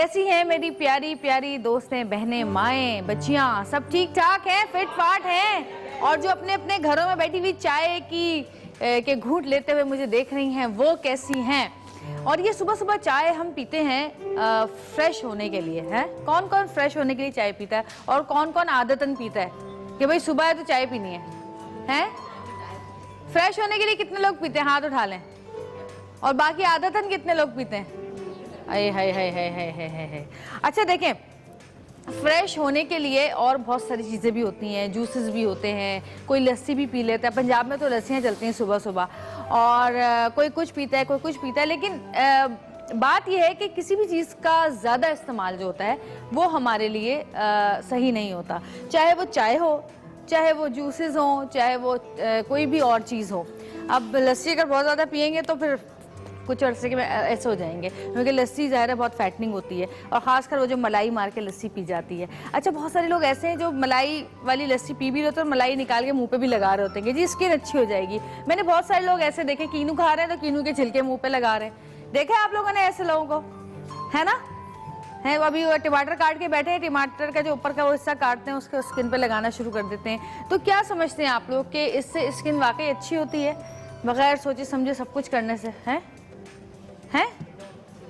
कैसी हैं मेरी प्यारी प्यारी दोस्तें, बहनें, माएँ, बच्चियाँ, सब ठीक ठाक हैं, फिट फाट हैं? और जो अपने अपने घरों में बैठी हुई चाय के घूंट लेते हुए मुझे देख रही हैं, वो कैसी हैं? और ये सुबह सुबह चाय हम पीते हैं फ्रेश होने के लिए, है? कौन कौन फ्रेश होने के लिए चाय पीता है और कौन कौन आदतन पीता है कि भाई सुबह है तो चाय पीनी है? हैं? फ्रेश होने के लिए कितने लोग पीते हैं? हाथ उठा लें। और बाकी आदतन कितने लोग पीते हैं? हाय हाय हाय हाय हाय हाय हाय। अच्छा देखें, फ्रेश होने के लिए और बहुत सारी चीज़ें भी होती हैं, जूसेस भी होते हैं, कोई लस्सी भी पी लेता है। पंजाब में तो लस्सियाँ चलती हैं सुबह सुबह, और कोई कुछ पीता है, कोई कुछ पीता है। लेकिन बात यह है कि किसी भी चीज़ का ज़्यादा इस्तेमाल जो होता है वो हमारे लिए सही नहीं होता, चाहे वो चाय हो, चाहे वो जूसेस हों, चाहे वो कोई भी और चीज़ हो। अब लस्सी अगर बहुत ज़्यादा पियेंगे तो फिर कुछ अर्से के ऐसे हो जाएंगे, क्योंकि लस्सी ज़ाहिर है बहुत फैटनिंग होती है, और ख़ासकर वो जो मलाई मार के लस्सी पी जाती है। अच्छा, बहुत सारे लोग ऐसे हैं जो मलाई वाली लस्सी पी भी रहे होते हैं और मलाई निकाल के मुंह पे भी लगा रहे होते हैं कि जी स्किन अच्छी हो जाएगी। मैंने बहुत सारे लोग ऐसे देखे, कीनू खा रहे हैं तो कीनू के छिलके मुँह पे लगा रहे हैं। देखा है आप लोगों ने ऐसे लोगों को, है ना? है अभी टमाटर काट के बैठे हैं, टमाटर का जो ऊपर का वो हिस्सा काटते हैं, उसके स्किन पे लगाना शुरू कर देते हैं। तो क्या समझते हैं आप लोग कि इससे स्किन वाकई अच्छी होती है बगैर सोचे समझे सब कुछ करने से? हैं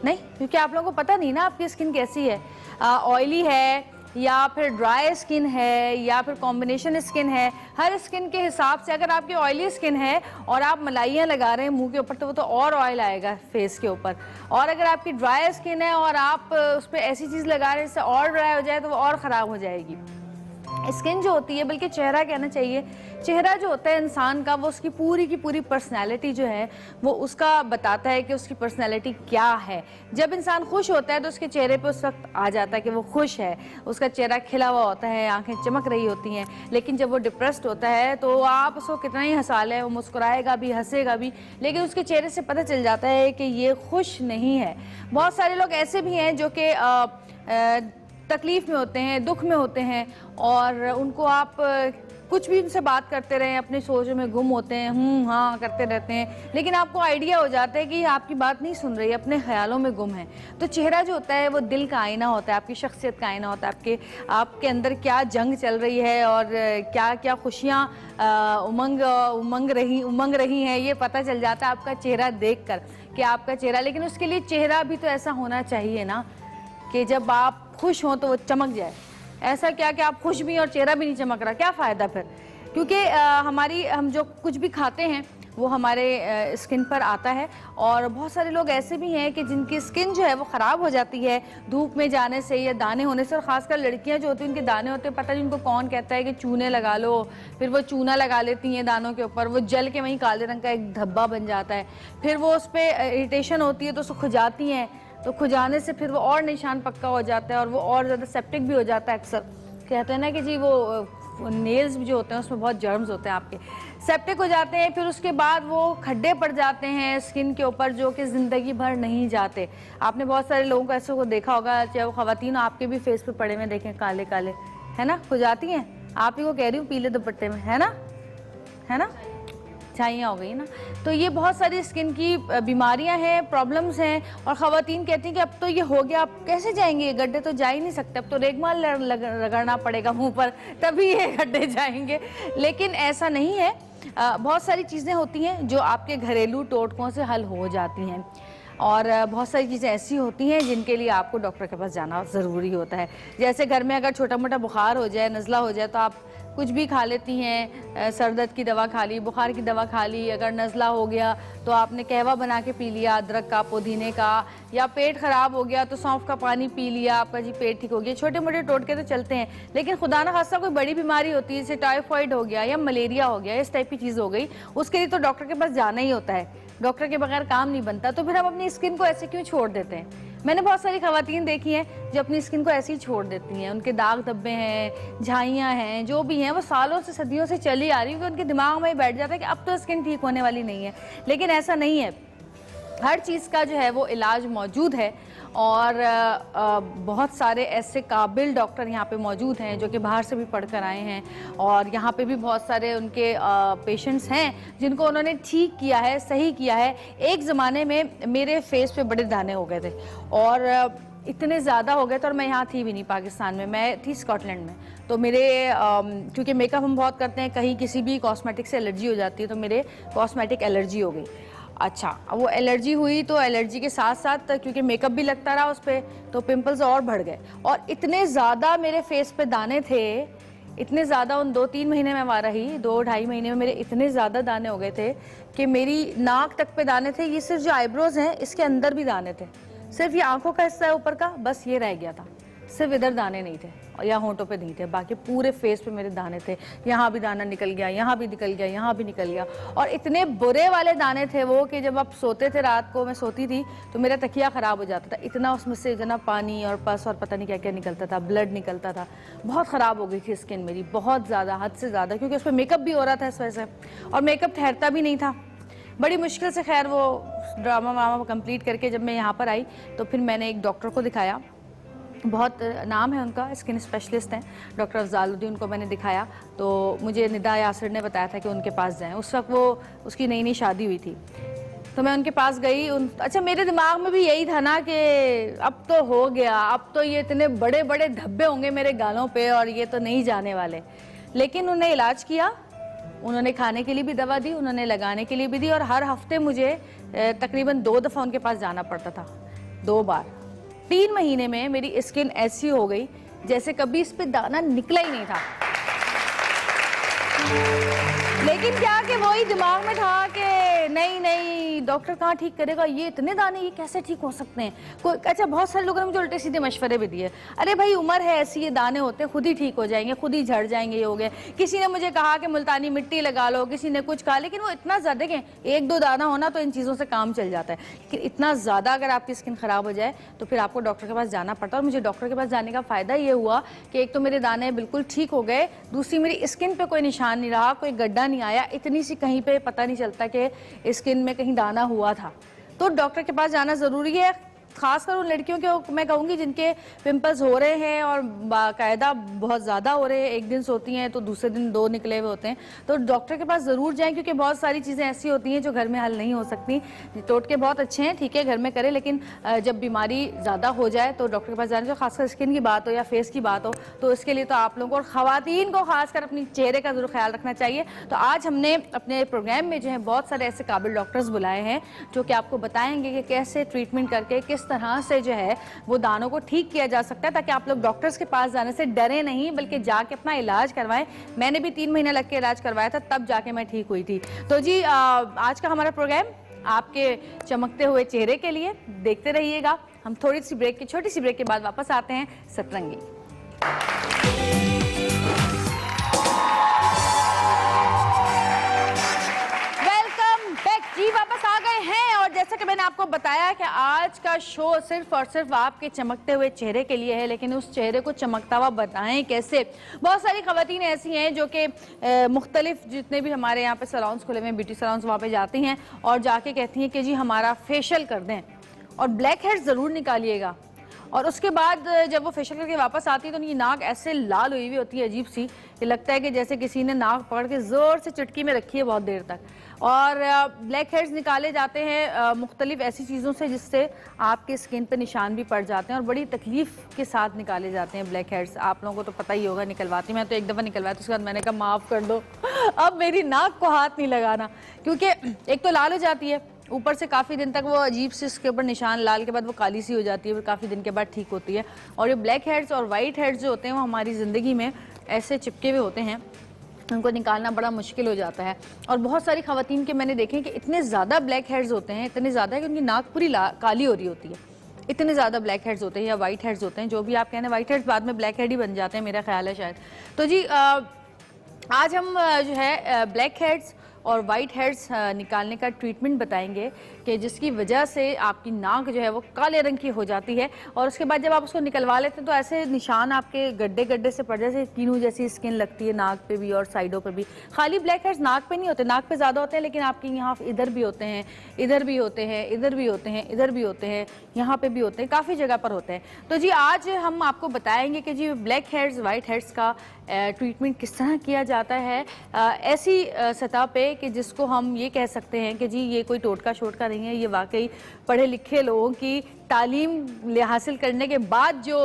नहीं, क्योंकि आप लोगों को पता नहीं ना आपकी स्किन कैसी है, ऑयली है या फिर ड्राई स्किन है या फिर कॉम्बिनेशन स्किन है। हर स्किन के हिसाब से, अगर आपकी ऑयली स्किन है और आप मलाइयाँ लगा रहे हैं मुंह के ऊपर तो वो तो और ऑयल आएगा फेस के ऊपर, और अगर आपकी ड्राई स्किन है और आप उस पर ऐसी चीज़ लगा रहे हैं जिससे और ड्राई हो जाए तो वो और ख़राब हो जाएगी। स्किन जो होती है, बल्कि चेहरा कहना चाहिए, चेहरा जो होता है इंसान का, वो उसकी पूरी की पूरी पर्सनैलिटी जो है वो उसका बताता है कि उसकी पर्सनैलिटी क्या है। जब इंसान खुश होता है तो उसके चेहरे पे उस वक्त आ जाता है कि वो खुश है, उसका चेहरा खिला हुआ होता है, आंखें चमक रही होती हैं। लेकिन जब वो डिप्रेस्ड होता है तो आप उसको कितना ही हंसा लें, वो मुस्कुराएगा भी, हंसेगा भी, लेकिन उसके चेहरे से पता चल जाता है कि ये खुश नहीं है। बहुत सारे लोग ऐसे भी हैं जो कि तकलीफ में होते हैं, दुख में होते हैं, और उनको आप कुछ भी उनसे बात करते रहें, अपनी सोचों में गुम होते हैं, हाँ करते रहते हैं, लेकिन आपको आइडिया हो जाता है कि आपकी बात नहीं सुन रही, अपने ख्यालों में गुम है। तो चेहरा जो होता है वो दिल का आईना होता है, आपकी शख्सियत का आईना होता है, आपके अंदर क्या जंग चल रही है और क्या क्या खुशियाँ उमंग रही हैं, ये पता चल जाता है आपका चेहरा देख कर कि आपका चेहरा। लेकिन उसके लिए चेहरा भी तो ऐसा होना चाहिए ना कि जब आप खुश हों तो वो चमक जाए। ऐसा क्या कि आप खुश भी हैं और चेहरा भी नहीं चमक रहा, क्या फ़ायदा फिर? क्योंकि हम जो कुछ भी खाते हैं वो हमारे स्किन पर आता है, और बहुत सारे लोग ऐसे भी हैं कि जिनकी स्किन जो है वो ख़राब हो जाती है धूप में जाने से या दाने होने से। और ख़ासकर लड़कियां जो होती हैं उनके दाने होते हैं, पता नहीं उनको कौन कहता है कि चूने लगा लो, फिर वो चूना लगा लेती हैं दानों के ऊपर, वो जल के वहीं काले रंग का एक धब्बा बन जाता है, फिर वो उस पर इरिटेशन होती है तो उसको खुजाती हैं, तो खुजाने से फिर वो और निशान पक्का हो जाता है और वो और ज़्यादा सेप्टिक भी हो जाता है। अक्सर कहते हैं ना कि जी वो नेल्स जो होते हैं उसमें बहुत जर्म्स होते हैं, आपके सेप्टिक हो जाते हैं, फिर उसके बाद वो खड्डे पड़ जाते हैं स्किन के ऊपर जो कि ज़िंदगी भर नहीं जाते। आपने बहुत सारे लोगों को ऐसे को देखा होगा, चाहे वो ख़वातीन आपके भी फेस पे पड़े हुए देखें, काले काले, है ना, खुजाती हैं। आप ही को कह रही हूँ, पीले दुपट्टे में, है ना, छाइयाँ हो गई ना। तो ये बहुत सारी स्किन की बीमारियां हैं, प्रॉब्लम्स हैं, और ख़वातीन कहती हैं कि अब तो ये हो गया, अब कैसे जाएंगे, गड्ढे तो जा ही नहीं सकते, अब तो रेगमाल रगड़ना पड़ेगा मुंह पर तभी ये गड्ढे जाएंगे। लेकिन ऐसा नहीं है, बहुत सारी चीज़ें होती हैं जो आपके घरेलू टोटकों से हल हो जाती हैं, और बहुत सारी चीज़ें ऐसी होती हैं जिनके लिए आपको डॉक्टर के पास जाना ज़रूरी होता है। जैसे घर में अगर छोटा मोटा बुखार हो जाए, नज़ला हो जाए, तो आप कुछ भी खा लेती हैं, सर दर्द की दवा खा ली, बुखार की दवा खा ली, अगर नज़ला हो गया तो आपने कहवा बना के पी लिया अदरक का, पुदीने का, या पेट ख़राब हो गया तो सौंफ का पानी पी लिया, आपका जी पेट ठीक हो गया। छोटे मोटे टोटके तो चलते हैं, लेकिन खुदा न खास्ता कोई बड़ी बीमारी होती है, जैसे टाइफाइड हो गया या मलेरिया हो गया, इस टाइप की चीज़ हो गई, उसके लिए तो डॉक्टर के पास जाना ही होता है, डॉक्टर के बगैर काम नहीं बनता। तो फिर हम अपनी स्किन को ऐसे क्यों छोड़ देते हैं? मैंने बहुत सारी ख़वातीन देखी हैं जो अपनी स्किन को ऐसे ही छोड़ देती हैं, उनके दाग धब्बे हैं, झाइयाँ हैं, जो भी हैं, वो सालों से सदियों से चली आ रही है, क्योंकि उनके दिमाग में ही बैठ जाता है कि अब तो स्किन ठीक होने वाली नहीं है। लेकिन ऐसा नहीं है, हर चीज़ का जो है वो इलाज मौजूद है, और बहुत सारे ऐसे काबिल डॉक्टर यहाँ पे मौजूद हैं जो कि बाहर से भी पढ़कर आए हैं, और यहाँ पे भी बहुत सारे उनके पेशेंट्स हैं जिनको उन्होंने ठीक किया है, सही किया है। एक ज़माने में मेरे फेस पे बड़े दाने हो गए थे, और इतने ज़्यादा हो गए थे और मैं यहाँ थी भी नहीं पाकिस्तान में, मैं थी स्कॉटलैंड में। तो मेरे क्योंकि मेकअप हम बहुत करते हैं, कहीं किसी भी कॉस्मेटिक से एलर्जी हो जाती है, तो मेरे कॉस्मेटिक एलर्जी हो गई। अच्छा, वो एलर्जी हुई तो एलर्जी के साथ साथ क्योंकि मेकअप भी लगता रहा उस पर, तो पिंपल्स और बढ़ गए और इतने ज़्यादा मेरे फेस पे दाने थे, इतने ज़्यादा उन 2-3 महीने में वहाँ रही, 2-2.5 महीने में मेरे इतने ज़्यादा दाने हो गए थे कि मेरी नाक तक पे दाने थे। ये सिर्फ जो आईब्रोज हैं इसके अंदर भी दाने थे, सिर्फ ये आंखों का हिस्सा है ऊपर का, बस ये रह गया था, सिर्फ इधर दाने नहीं थे और या होंठों पे नहीं थे, बाकी पूरे फेस पे मेरे दाने थे। यहाँ भी दाना निकल गया, यहाँ भी निकल गया, यहाँ भी निकल गया और इतने बुरे वाले दाने थे वो कि जब आप सोते थे, रात को मैं सोती थी तो मेरा तकिया ख़राब हो जाता था, इतना उसमें से इतना पानी और पस और पता नहीं क्या क्या निकलता था, ब्लड निकलता था। बहुत ख़राब हो गई थी स्किन मेरी, बहुत ज़्यादा, हद से ज़्यादा, क्योंकि उस पर मेकअप भी हो रहा था इस वजह से और मेकअप ठहरता भी नहीं था। बड़ी मुश्किल से खैर वो ड्रामा वामा कंप्लीट करके जब मैं यहाँ पर आई तो फिर मैंने एक डॉक्टर को दिखाया, बहुत नाम है उनका, स्किन स्पेशलिस्ट हैं, डॉक्टर अफजालुद्दीन, उनको मैंने दिखाया तो मुझे निदा यासिर ने बताया था कि उनके पास जाएं। उस वक्त वो उसकी नई नई शादी हुई थी तो मैं उनके पास गई। अच्छा, मेरे दिमाग में भी यही था ना कि अब तो हो गया, अब तो ये इतने बड़े बड़े धब्बे होंगे मेरे गालों पे और ये तो नहीं जाने वाले। लेकिन उन्होंने इलाज किया, उन्होंने खाने के लिए भी दवा दी, उन्होंने लगाने के लिए भी दी और हर हफ्ते मुझे तकरीबन 2 दफ़ा उनके पास जाना पड़ता था, 2 बार। 3 महीने में मेरी स्किन ऐसी हो गई जैसे कभी इस पे दाना निकला ही नहीं था। लेकिन क्या कि वही दिमाग में था कि नहीं नहीं डॉक्टर कहाँ ठीक करेगा, ये इतने दाने ये कैसे ठीक हो सकते हैं। कोई अच्छा, बहुत सारे लोगों ने मुझे उल्टे सीधे मशवरे भी दिए, अरे भाई उम्र है ऐसी, ये दाने होते हैं खुद ही ठीक हो जाएंगे, खुद ही झड़ जाएंगे, ये हो गए। किसी ने मुझे कहा कि मुल्तानी मिट्टी लगा लो, किसी ने कुछ कहा, लेकिन वो इतना ज़्यादा कि 1-2 दाना होना तो इन चीज़ों से काम चल जाता है, लेकिन इतना ज़्यादा अगर आपकी स्किन ख़राब हो जाए तो फिर आपको डॉक्टर के पास जाना पड़ता है। और मुझे डॉक्टर के पास जाने का फ़ायदा ये हुआ कि एक तो मेरे दाने बिल्कुल ठीक हो गए, दूसरी मेरी स्किन पर कोई निशान नहीं रहा, कोई गड्ढा नहीं आया, इतनी सी कहीं पे पता नहीं चलता कि स्किन में कहीं दाना हुआ था। तो डॉक्टर के पास जाना ज़रूरी है, खासकर उन लड़कियों के मैं कहूँगी जिनके पिंपल्स हो रहे हैं और बाकायदा बहुत ज़्यादा हो रहे हैं, एक दिन सोती हैं तो दूसरे दिन 2 निकले हुए होते हैं, तो डॉक्टर के पास ज़रूर जाएं, क्योंकि बहुत सारी चीज़ें ऐसी होती हैं जो घर में हल नहीं हो सकती। टोटके बहुत अच्छे हैं, ठीक है, घर में करें, लेकिन जब बीमारी ज़्यादा हो जाए तो डॉक्टर के पास जाने, जो खासकर स्किन की बात हो या फेस की बात हो, तो इसके लिए तो आप लोगों को और ख़वातीन को खासकर अपनी चेहरे का ज़रूर ख्याल रखना चाहिए। तो आज हमने अपने प्रोग्राम में जो है बहुत सारे ऐसे काबिल डॉक्टर्स बुलाए हैं जो कि आपको बताएंगे कि कैसे ट्रीटमेंट करके किस तरह से जो है वो दानों को ठीक किया जा सकता है, ताकि आप लोग डॉक्टर्स के पास जाने से डरे नहीं, बल्कि जाके अपना इलाज करवाएं। मैंने भी 3 महीना लग के इलाज करवाया था, तब जाके मैं ठीक हुई थी। तो जी आज का हमारा प्रोग्राम आपके चमकते हुए चेहरे के लिए, देखते रहिएगा। हम थोड़ी सी ब्रेक की, छोटी सी ब्रेक के बाद वापस आते हैं सतरंगी। जी वापस आ गए हैं और जैसा कि मैंने आपको बताया कि आज का शो सिर्फ और सिर्फ आपके चमकते हुए चेहरे के लिए है, लेकिन उस चेहरे को चमकता हुआ बताएं कैसे। बहुत सारी खवातीन ऐसी हैं जो कि मुख्तलिफ जितने भी हमारे यहाँ पे सैलून्स खुले हुए हैं, ब्यूटी सैलून्स, वहाँ पे जाती हैं और जाके कहती हैं कि जी हमारा फेशियल कर दें और ब्लैक हेड्स ज़रूर निकालिएगा। और उसके बाद जब वो फेशियल करके वापस आती है तो उनकी नाक ऐसे लाल हुई हुई होती है, अजीब सी, ये लगता है कि जैसे किसी ने नाक पकड़ के ज़ोर से चुटकी में रखी है बहुत देर तक। और ब्लैक हेड्स निकाले जाते हैं मुख्तलिफ ऐसी चीज़ों से जिससे आपके स्किन पे निशान भी पड़ जाते हैं और बड़ी तकलीफ़ के साथ निकाले जाते हैं ब्लैक हेड्स। आप लोगों को तो पता ही होगा, निकलवाती मैं तो एक दफ़ा निकलवाती, उसके बाद मैंने कहा माफ़ कर दो, अब मेरी नाक को हाथ नहीं लगाना, क्योंकि एक तो लाल हो जाती है, ऊपर से काफ़ी दिन तक वो अजीब से उसके ऊपर निशान, लाल के बाद वो काली सी हो जाती है, फिर काफ़ी दिन के बाद ठीक होती है। और ये ब्लैक हेड्स और वाइट हेड्स जो होते हैं वो हमारी ज़िंदगी में ऐसे चिपके हुए होते हैं, उनको निकालना बड़ा मुश्किल हो जाता है। और बहुत सारी खवातीन के मैंने देखे कि इतने ज़्यादा ब्लैक हेड्स होते हैं, इतने ज़्यादा कि उनकी नाक पूरी काली हो रही होती है, इतने ज़्यादा ब्लैक हेड्स होते हैं या वाइट हेड्स होते हैं, जो भी आप कहने, वाइट हेड्स बाद में ब्लैक हेड ही बन जाते हैं, मेरा ख्याल है शायद। तो जी आज हम जो है ब्लैक हेड्स और वाइट हेड्स निकालने का ट्रीटमेंट बताएंगे कि जिसकी वजह से आपकी नाक जो है वो काले रंग की हो जाती है और उसके बाद जब आप उसको निकलवा लेते हैं तो ऐसे निशान आपके गड्ढे गड्ढे से पड़ जैसे कीनू जैसी स्किन लगती है नाक पे भी और साइडों पे भी। खाली ब्लैक हेड्स नाक पे नहीं होते, नाक पे ज़्यादा होते हैं, लेकिन आपके यहाँ इधर भी होते हैं, इधर भी होते हैं, इधर भी होते हैं, इधर भी होते हैं, यहाँ पे भी होते हैं, काफ़ी जगह पर होते हैं। तो जी आज हम आपको बताएंगे कि जी ब्लैक हेड्स वाइट हेड्स का ट्रीटमेंट किस तरह किया जाता है ऐसी सतह पे कि जिसको हम ये कह सकते हैं कि जी ये कोई टोटका शोटका रही हैं, ये वाकई पढ़े लिखे लोगों की तालीम हासिल करने के बाद जो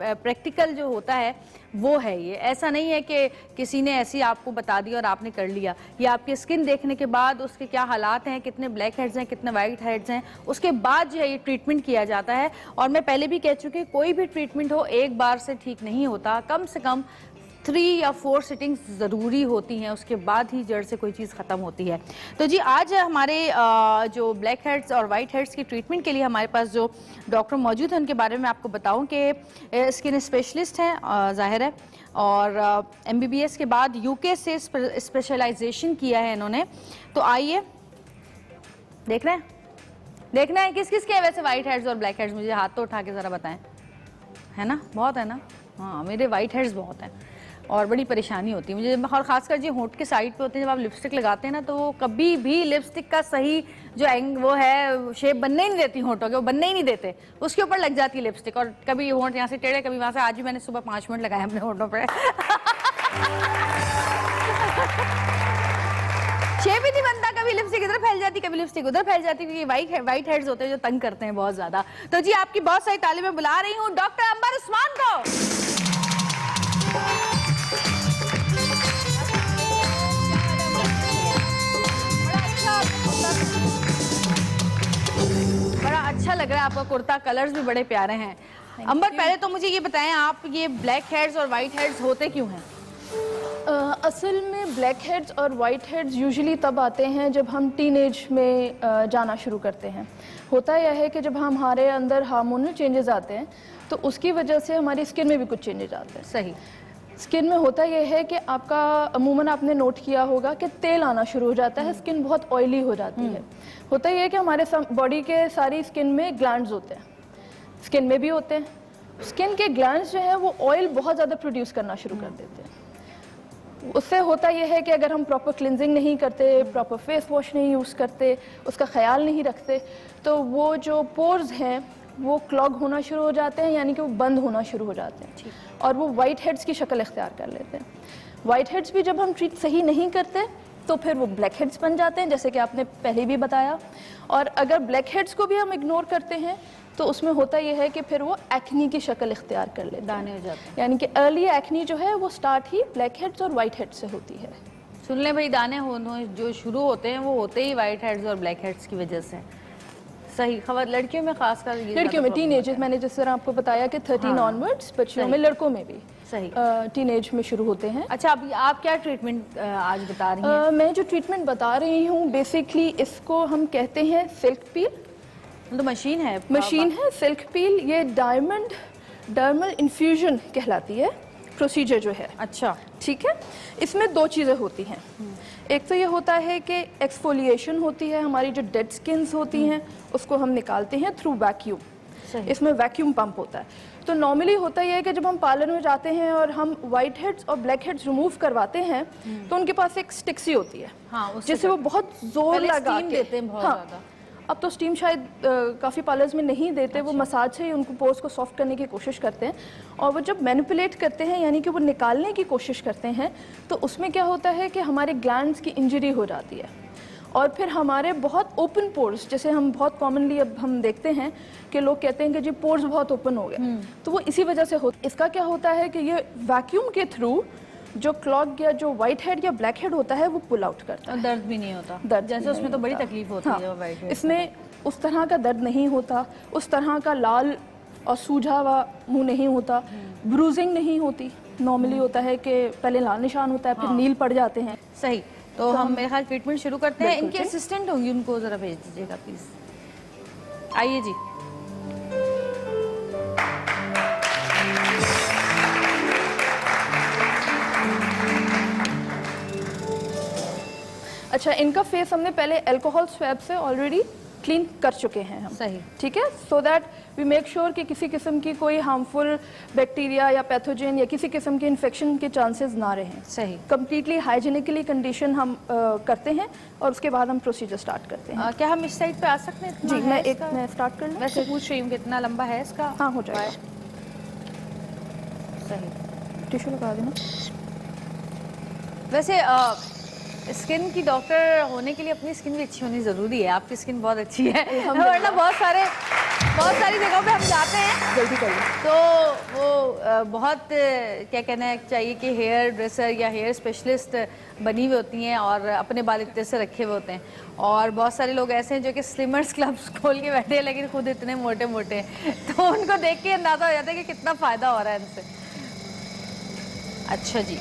प्रैक्टिकल जो होता है वो है। ये ऐसा नहीं है कि किसी ने ऐसी आपको बता दिया और आपने कर लिया। ये आपकी स्किन देखने के बाद, उसके क्या हालात हैं, कितने ब्लैक हेड्स हैं, कितने वाइट हेड्स हैं, उसके बाद जो है ये ट्रीटमेंट किया जाता है। और मैं पहले भी कह चुकी, कोई भी ट्रीटमेंट हो एक बार से ठीक नहीं होता, कम से कम 3 या 4 सिटिंग्स ज़रूरी होती हैं, उसके बाद ही जड़ से कोई चीज़ ख़त्म होती है। तो जी आज हमारे जो ब्लैक हेड्स और वाइट हेड्स की ट्रीटमेंट के लिए हमारे पास जो डॉक्टर मौजूद हैं उनके बारे में आपको बताऊं कि स्किन स्पेशलिस्ट हैं ज़ाहिर है, और MBBS के बाद UK से स्पेशलाइजेशन किया है इन्होंने। तो आइए देखना है किस किस के वैसे वाइट हेड्स और ब्लैक हेड्स, मुझे हाथ तो उठा के ज़रा बताएं। है ना, बहुत है ना? हाँ, मेरे वाइट हेड्स बहुत हैं और बड़ी परेशानी होती है मुझे, और खासकर जो होंठ के साइड पे होते हैं, जब आप लिपस्टिक लगाते हैं ना, तो वो कभी भी लिपस्टिक का सही जो वो है शेप बनने ही नहीं देती होंठों के, वो बनने ही नहीं देते, उसके ऊपर लग जाती है लिपस्टिक, और कभी होंठ यहाँ से टेढ़े, कभी वहाँ से। आज भी मैंने सुबह 5 मिनट लगाए अपने होंठों पर शेप ही नहीं बनता, कभी लिपस्टिक इधर फैल जाती, कभी लिपस्टिक उधर फैल जाती, क्योंकि वाइट हेड्स होते हैं जो तंग करते हैं बहुत ज्यादा। तो जी आपकी बहुत सारी तालीम में बुला रही हूँ डॉक्टर अंबर उस्मान को। बड़ा अच्छा लग रहा है आपका कुर्ता, कलर्स भी बड़े प्यारे हैं। अंबर पहले तो मुझे ये बताएं, आप ये ब्लैक हेड्स और वाइट हेड्स होते क्यों हैं? असल में ब्लैक हेड्स और वाइट हेड्स यूजुअली तब आते हैं जब हम टीनेज में जाना शुरू करते हैं। होता यह है कि जब हमारे अंदर हार्मोनल चेंजेस आते हैं तो उसकी वजह से हमारी स्किन में भी कुछ चेंजेस आते हैं। सही। स्किन में होता यह है कि आपका अमूमन आपने नोट किया होगा कि तेल आना शुरू हो जाता है, स्किन बहुत ऑयली हो जाती है। होता यह है कि हमारे बॉडी के सारी स्किन में ग्लैंड्स होते हैं, स्किन में भी होते हैं। स्किन के ग्लैंड्स जो हैं वो ऑयल बहुत ज़्यादा प्रोड्यूस करना शुरू कर देते हैं। उससे होता यह है कि अगर हम प्रॉपर क्लिनजिंग नहीं करते, प्रॉपर फेस वॉश नहीं यूज़ करते, उसका ख्याल नहीं रखते, तो वो जो पोर्स हैं वो क्लॉग होना शुरू हो जाते हैं, यानी कि वो बंद होना शुरू हो जाते हैं और वो वाइट हेड्स की शक्ल इख्तियार कर लेते हैं। वाइट हेड्स भी जब हम ट्रीट सही नहीं करते तो फिर वो ब्लैक हेड्स बन जाते हैं, जैसे कि आपने पहले भी बताया। और अगर ब्लैक हेड्स को भी हम इग्नोर करते हैं तो उसमें होता यह है कि फिर वो एक्नी की शक्ल इख्तियार कर लेते हैं, दाने हो जाते हैं। यानी कि अर्ली एक्नी जो है वो स्टार्ट ही ब्लैक हेड्स और वाइट हेड्स से होती है। सुन लें भाई, दाने जो शुरू होते हैं वो होते ही वाइट हेड्स और ब्लैक हेड्स की वजह से। सही खबर लड़कियों में खासकर, लड़कियों में टीनेज, मैंने जिस तरह आपको बताया कि 13 ऑनवर्ड्स, बच्चियों में, लड़कों में भी सही टीनेज में शुरू होते हैं। अच्छा, अभी आप क्या ट्रीटमेंट आज बता रही हैं? मैं जो ट्रीटमेंट बता रही हूँ बेसिकली इसको हम कहते हैं सिल्क पील। तो मशीन है सिल्क पील। ये डायमंड डर्मल इन्फ्यूजन कहलाती है प्रोसीजर जो है। अच्छा, ठीक है। इसमें 2 चीज़ें होती हैं। एक तो ये होता है कि एक्सफोलिएशन होती है, हमारी जो डेड स्किन्स होती हैं उसको हम निकालते हैं थ्रू वैक्यूम। इसमें वैक्यूम पंप होता है। तो नॉर्मली होता यह है कि जब हम पार्लर में जाते हैं और हम वाइट हेड्स और ब्लैक हेड्स रिमूव करवाते हैं तो उनके पास एक स्टिक सी होती है, जिसे वो बहुत जोर लगा के देते हैं बहुत ज़्यादा। अब तो स्टीम शायद काफ़ी पार्लर्स में नहीं देते। वो मसाज से ही उनको पोर्स को सॉफ्ट करने की कोशिश करते हैं, और वो जब मैनिपुलेट करते हैं यानी कि वो निकालने की कोशिश करते हैं तो उसमें क्या होता है कि हमारे ग्लैंड्स की इंजरी हो जाती है, और फिर हमारे बहुत ओपन पोर्स, जैसे हम बहुत कॉमनली अब हम देखते हैं कि लोग कहते हैं कि जी पोर्स बहुत ओपन हो गए, तो वो इसी वजह से होता है। इसका क्या होता है कि ये वैक्यूम के थ्रू जो क्लॉग या जो वाइट हेड या ब्लैक हेड होता है वो पुल आउट करता है। दर्द भी नहीं होता, दर्द जैसे उसमें तो बड़ी तकलीफ होती है वाइट हेड। इसमें उस तरह का दर्द नहीं होता, उस तरह का लाल और सूझा हुआ मुंह नहीं होता, ब्रूजिंग नहीं होती। नॉर्मली होता है कि पहले लाल निशान होता है, फिर नील पड़ जाते हैं। सही। तो हम मेरे ख्याल ट्रीटमेंट शुरू करते हैं। इनके असिस्टेंट होंगी, उनको जरा भेज दीजिएगा प्लीज। आइए जी। अच्छा, इनका फेस हमने पहले अल्कोहल स्वैब से ऑलरेडी क्लीन कर चुके हैं हम। सही। ठीक है, so that we make sure कि किसी किस्म की कोई हार्मफुल बैक्टीरिया या पैथोजन या किसी किस्म के इन्फेक्शन के चांसेस ना रहें। सही। कंप्लीटली हाइजीनिकली कंडीशन हम करते हैं और उसके बाद हम प्रोसीजर स्टार्ट करते हैं। क्या हम इस साइड पे आ सकते हैं? जी, मैं स्टार्ट कर लूँ? वैसे पूछ रही हूँ कितना लंबा है इसका? हाँ, हो जाएगा। सही। टिश्यू लगा देना। वैसे स्किन की डॉक्टर होने के लिए अपनी स्किन भी अच्छी होनी ज़रूरी है। आपकी स्किन बहुत अच्छी है, वरना बहुत सारी जगहों पे हम जाते हैं जल्दी करिए तो वो बहुत क्या कहना चाहिए कि हेयर ड्रेसर या हेयर स्पेशलिस्ट बनी हुई होती हैं और अपने बाल इतने से रखे हुए होते हैं, और बहुत सारे लोग ऐसे हैं जो कि स्लिमर्स क्लब्स खोल के बैठे हैं लेकिन खुद इतने मोटे मोटे हैं, तो उनको देख के अंदाज़ा हो जाता है कि कितना फ़ायदा हो रहा है इनसे। अच्छा जी,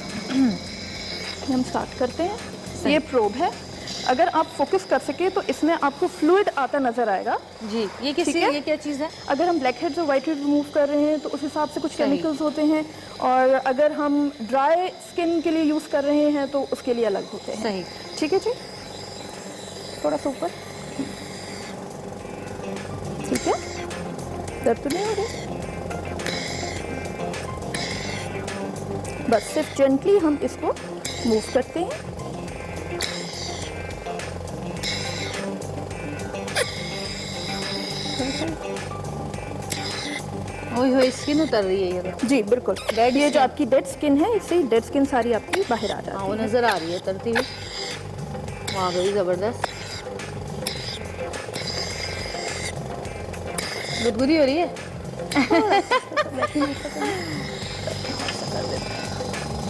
हम स्टार्ट करते हैं। ये प्रोब है, अगर आप फोकस कर सके तो इसमें आपको फ्लूइड आता नजर आएगा जी। ये ठीक है? ये क्या चीज़ है? अगर हम ब्लैक हेड्स और वाइट हेड्स रिमूव कर रहे हैं तो उस हिसाब से कुछ केमिकल्स होते हैं, और अगर हम ड्राई स्किन के लिए यूज़ कर रहे हैं तो उसके लिए अलग होते हैं। सही, ठीक है जी, थोड़ा सा ऊपर, ठीक है, दर्द तो नहीं हो रही, बस सिर्फ जेंटली हम इसको मूव करते हैं। ओए स्किन उतर रही है ये तो। जी बिल्कुल, ये जो आपकी डेड स्किन है, इससे डेड स्किन सारी आपकी बाहर आ जाती है। वो नज़र आ रही है उतरती हुई। वाह भाई ज़बरदस्त, गुदगुदी हो रही है।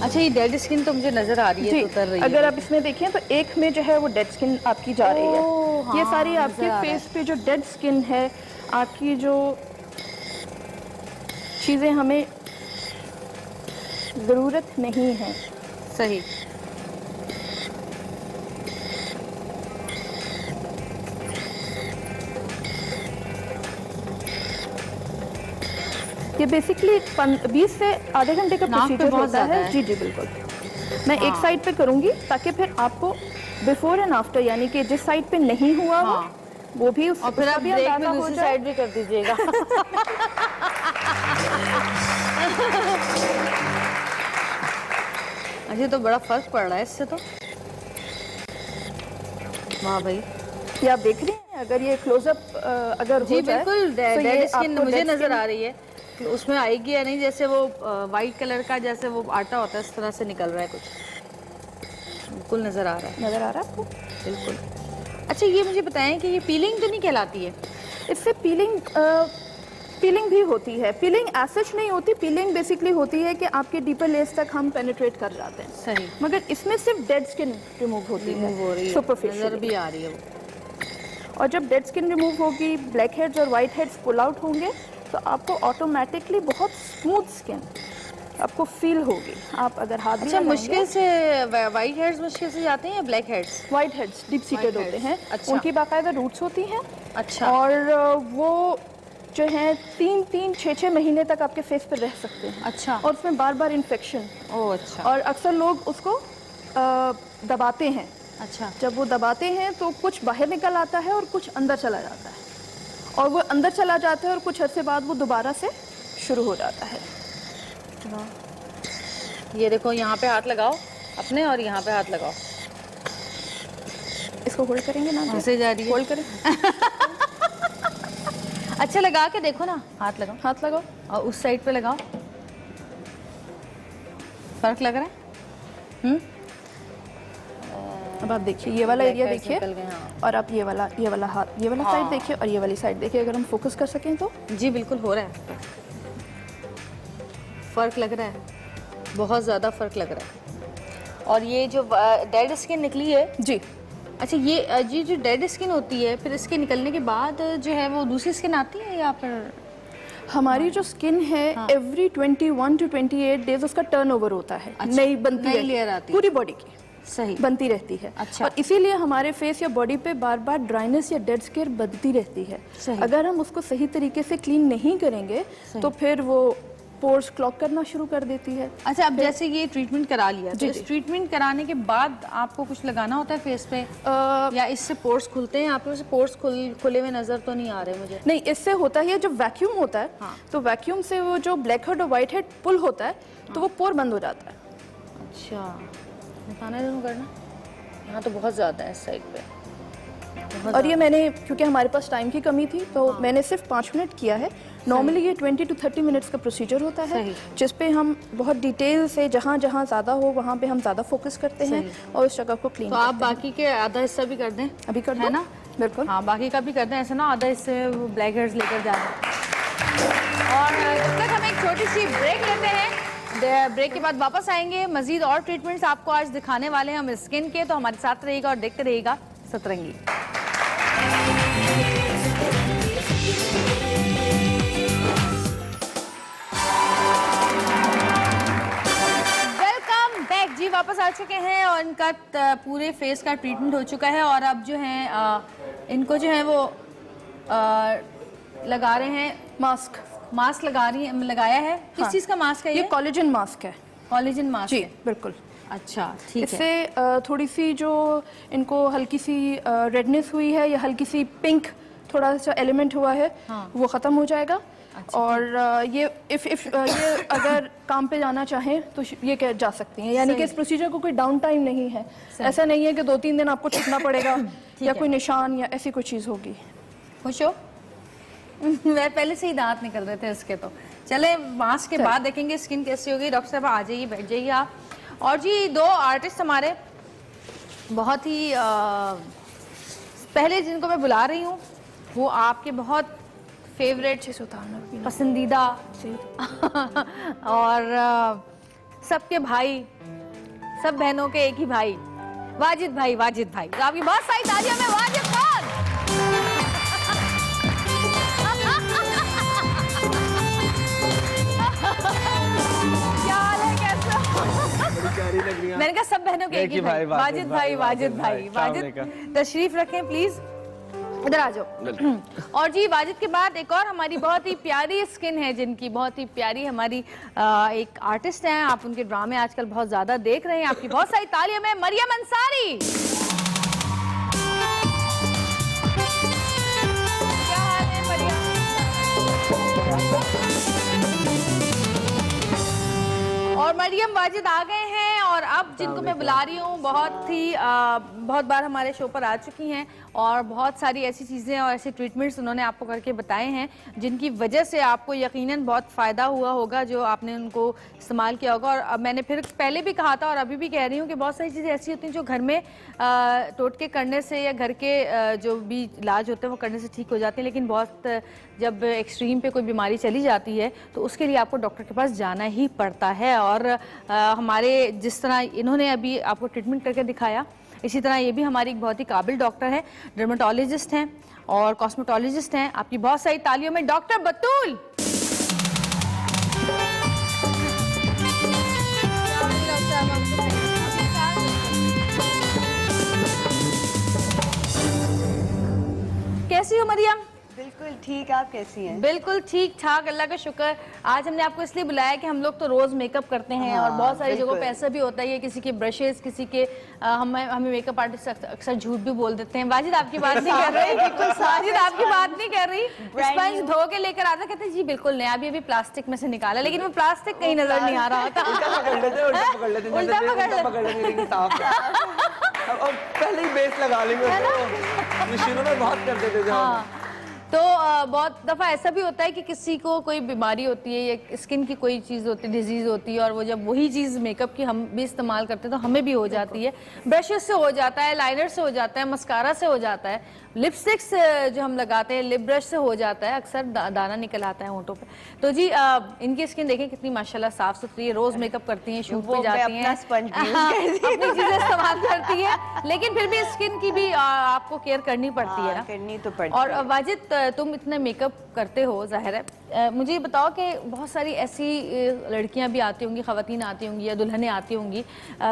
अच्छा, ये डेड स्किन तो मुझे नज़र आ रही है, तो उतर रही है। अगर आप इसमें देखें तो एक में जो है वो डेड स्किन आपकी जा रही है। हाँ, ये सारी आपके फेस पे जो डेड स्किन है, आपकी जो चीज़ें हमें ज़रूरत नहीं है। सही। ये बेसिकली 20 से आधे घंटे का नाक पे प्रोसीजर बहुत होता ज़्यादा है। है। जी जी बिल्कुल, मैं एक साइड पे करूँगी ताकि फिर आपको बिफोर एंड आफ्टर, यानी कि जिस साइड पे नहीं हुआ हो वो भी और फिर आप ब्रेक में दूसरी साइड भी कर दीजिएगा। अच्छा, तो बड़ा फर्क पड़ रहा है इससे तो। वाह भाई, ये आप देख रही हैं, अगर ये क्लोजअप अगर जी हो जाए बिल्कुल तो ये डेड स्किन आपको मुझे dead नजर skin- आ रही है कि उसमें आएगी या नहीं, जैसे वो वाइट कलर का जैसे वो आटा होता है इस तरह से निकल रहा है कुछ, बिल्कुल नजर आ रहा है। नजर आ रहा है आपको? बिल्कुल। अच्छा, ये मुझे बताएं कि ये पीलिंग तो नहीं कहलाती है? इससे पीलिंग भी होती है। पीलिंग एज नहीं होती, पीलिंग बेसिकली होती है कि आपके डीपर लेयर्स तक हम पेनिट्रेट कर जाते हैं। सही। मगर इसमें सिर्फ डेड स्किन रिमूव होती है, रिमूव हो रही है, सुपरफिशियल नजर भी आ रही है वो। और जब डेड स्किन रिमूव होगी, ब्लैक हेड्स और वाइट हेड्स पुल आउट होंगे, तो आपको ऑटोमेटिकली बहुत स्मूथ स्किन आपको फील होगी। आप अगर हाथ भी अच्छा, लगाएंगे- मुश्किल से वाइट हेड्स मुश्किल से जाते हैं या black heads? White heads deep seated White होते heads, हैं। अच्छा। उनकी बाकायदा रूट्स होती हैं। अच्छा। और वो जो है 3-6 महीने तक आपके फेस पर रह सकते हैं। अच्छा। और उसमें बार बार इन्फेक्शन, ओह अच्छा। और अक्सर लोग उसको दबाते हैं। अच्छा। जब वो दबाते हैं तो कुछ बाहर निकल आता है और कुछ अंदर चला जाता है, और वो अंदर चला जाता है और कुछ अरसे बाद वो दोबारा से शुरू हो जाता है। ये देखो, यहाँ पे हाथ लगाओ अपने और यहाँ पे हाथ लगाओ। इसको होल्ड करेंगे ना? ऐसे जा रही है। होल्ड करें, अच्छा, लगा के देखो ना, हाथ लगाओ हाथ लगाओ और उस साइड पे लगाओ। फर्क लग रहा है? अब आप देखिए, ये वाला एरिया देखिए, निकल गए, हाँ। और आप ये वाला हाथ, ये वाला साइड देखिए, और ये वाली साइड देखिए। अगर हम फोकस कर सकें तो जी बिल्कुल हो रहा है, फ़र्क लग रहा है, बहुत ज़्यादा फ़र्क लग रहा है। और ये जो डेड स्किन निकली है जी, अच्छा, ये जो डेड स्किन होती है, फिर इसके निकलने के बाद जो है वो दूसरी स्किन आती है या फिर? हमारी जो स्किन है एवरी 21 to 28 डेज उसका टर्नओवर होता है। अच्छा, नई बनती नई रहती लेयर है, आती है। पूरी बॉडी की सही बनती रहती है। अच्छा। और इसीलिए हमारे फेस या बॉडी पे बार बार ड्राइनेस या डेड स्किन बनती रहती है। सही। अगर हम उसको सही तरीके से क्लीन नहीं करेंगे तो फिर वो पोर्स क्लॉग करना शुरू कर देती है। अच्छा, अब जैसे ये ट्रीटमेंट करा लिया, तो जी, इस जी। ट्रीटमेंट कराने के बाद आपको कुछ लगाना होता है फेस पे, या इससे पोर्स खुलते हैं? आप लोग से पोर्स खुले हुए नजर तो नहीं आ रहे मुझे। नहीं, इससे होता है जब वैक्यूम होता है, हाँ। तो वैक्यूम से वो जो ब्लैक हेड और वाइट हेड पुल होता है, तो वो पोर बंद हो जाता है। अच्छा, दिखाना है दोनों करना। यहाँ तो बहुत ज़्यादा है इस साइड पे, बहुत और ये मैंने, क्योंकि हमारे पास टाइम की कमी थी, तो मैंने सिर्फ 5 मिनट किया है। नॉर्मली ये 20 to 30 मिनट्स का प्रोसीजर होता है, सही। जिस पे हम बहुत डिटेल से जहाँ जहाँ ज़्यादा हो वहाँ पे हम ज़्यादा फोकस करते हैं और उस जगह को क्लीन तो आप बाकी के आधा हिस्सा भी कर दें, अभी कर है दो। ना? बिल्कुल। हाँ, बाकी का भी कर दें, ऐसा ना आधा हिस्से में वो ब्लैक हेड्स लेकर जा रहे हैं। और जब तक हम एक छोटी सी ब्रेक लेते हैं, ब्रेक के बाद वापस आएंगे, मजीद और ट्रीटमेंट्स आपको आज दिखाने वाले हैं हम स्किन के, तो हमारे साथ रहिएगा और देखते रहिएगा सतरंगी। वेलकम बैक जी, वापस आ चुके हैं और इनका पूरे फेस का ट्रीटमेंट हो चुका है और अब जो है इनको जो है वो लगा रहे हैं मास्क लगाया है। किस चीज़ का मास्क है ये कोलेजन मास्क है। कोलेजन मास्क जी है। बिल्कुल। अच्छा, ठीक है। इससे थोड़ी सी जो इनको हल्की सी रेडनेस हुई है या हल्की सी पिंक थोड़ा सा एलिमेंट हुआ है, हाँ। वो ख़त्म हो जाएगा। अच्छा, और ये ये अगर काम पे जाना चाहें तो ये कह जा सकती हैं, यानी कि इस प्रोसीजर को कोई डाउन टाइम नहीं है। ऐसा नहीं है कि 2-3 दिन आपको छुपना पड़ेगा या कोई निशान या ऐसी कोई चीज़ होगी। खुश हो? वह पहले से ही दांत निकल रहे थे इसके, तो चले मास्क के बाद देखेंगे स्किन कैसी होगी। डॉक्टर साहब आ जाइए, बैठ जाइए आप। और जी 2 आर्टिस्ट हमारे बहुत ही पहले जिनको मैं बुला रही हूँ वो आपके बहुत फेवरेट, पसंदीदा और सबके भाई, सब बहनों के एक ही भाई, वाजिद भाई। तो आपकी बहुत सारी तालियों में वाजिद खान। क्या हाल है, कैसे हो? मैंने कहा सब बहनों के एक ही भाई, वाजिद भाई। तशरीफ रखें प्लीज, इधर आ जाओ। और जी वाजिद के बाद एक और हमारी बहुत ही प्यारी स्किन है, जिनकी बहुत ही प्यारी हमारी एक आर्टिस्ट हैं। आप उनके ड्रामे आजकल बहुत ज्यादा देख रहे हैं। आपकी बहुत सारी तालियों में मरियम अंसारी। क्या हाल है मरियम? और मरियम वाजिद आ गए हैं और अब जिनको मैं बुला रही हूँ बहुत बार हमारे शो पर आ चुकी हैं और बहुत सारी ऐसी चीज़ें और ऐसे ट्रीटमेंट्स उन्होंने आपको करके बताए हैं जिनकी वजह से आपको यकीनन बहुत फ़ायदा हुआ होगा जो आपने उनको इस्तेमाल किया होगा। और अब मैंने फिर पहले भी कहा था और अभी भी कह रही हूँ कि बहुत सारी चीज़ें ऐसी होती हैं जो घर में टोटके करने से या घर के जो भी इलाज होते हैं वो करने से ठीक हो जाते हैं, लेकिन बहुत जब एक्सट्रीम पे कोई बीमारी चली जाती है तो उसके लिए आपको डॉक्टर के पास जाना ही पड़ता है। और हमारे जिस तरह इन्होंने अभी आपको ट्रीटमेंट करके दिखाया, इसी तरह ये भी हमारी एक बहुत ही काबिल डॉक्टर है, डर्मेटोलॉजिस्ट हैं और कॉस्मेटोलॉजिस्ट हैं। आपकी बहुत सारी तालियों में डॉक्टर बतूल। कैसी हो मरियम? बिल्कुल ठीक, आप कैसी हैं? बिल्कुल ठीक ठाक, अल्लाह का शुक्र। आज हमने आपको इसलिए बुलाया कि हम लोग तो रोज मेकअप करते हैं और बहुत सारी जगहों पे ऐसा भी होता है किसी के ब्रशेस, किसी के हमें मेकअप आर्टिस्ट अक्सर झूठ भी बोल देते हैं। वाजिद आपकी बात नहीं कर रही, वाजिद आपकी बात नहीं कर रही। स्पंज धो के लेकर आता, कहते जी बिल्कुल नया, अभी प्लास्टिक में से निकाला, लेकिन वो प्लास्टिक कहीं नजर नहीं आ रहा होता। उल्टा पकड़ लेते, पहले ही बेस लगा लेंगे, शुरू में बहुत करते थे। तो बहुत दफ़ा ऐसा भी होता है कि किसी को कोई बीमारी होती है या स्किन की कोई चीज़ होती है, डिजीज़ होती है, और वो जब वही चीज़ मेकअप की हम भी इस्तेमाल करते हैं तो हमें भी हो जाती है। ब्रशेस से हो जाता है, लाइनर से हो जाता है, मस्कारा से हो जाता है, लिपस्टिक्स जो हम लगाते हैं लिप ब्रश से हो जाता है, अक्सर दाना निकल आता है होंठों पे। तो जी इनकी स्किन देखें कितनी माशाल्लाह साफ सुथरी है, रोज मेकअप करती हैं, शूट पे जाती हैं, अपनी चीजें इस्तेमाल करती है, लेकिन फिर भी स्किन की भी आपको केयर करनी पड़ती है ना, करनी तो पड़ती और वाजिद तुम इतना मेकअप करते हो, जाहिर है मुझे ये बताओ कि बहुत सारी ऐसी लड़कियां भी आती होंगी, ख़वातीन आती होंगी या दुल्हनें आती होंगी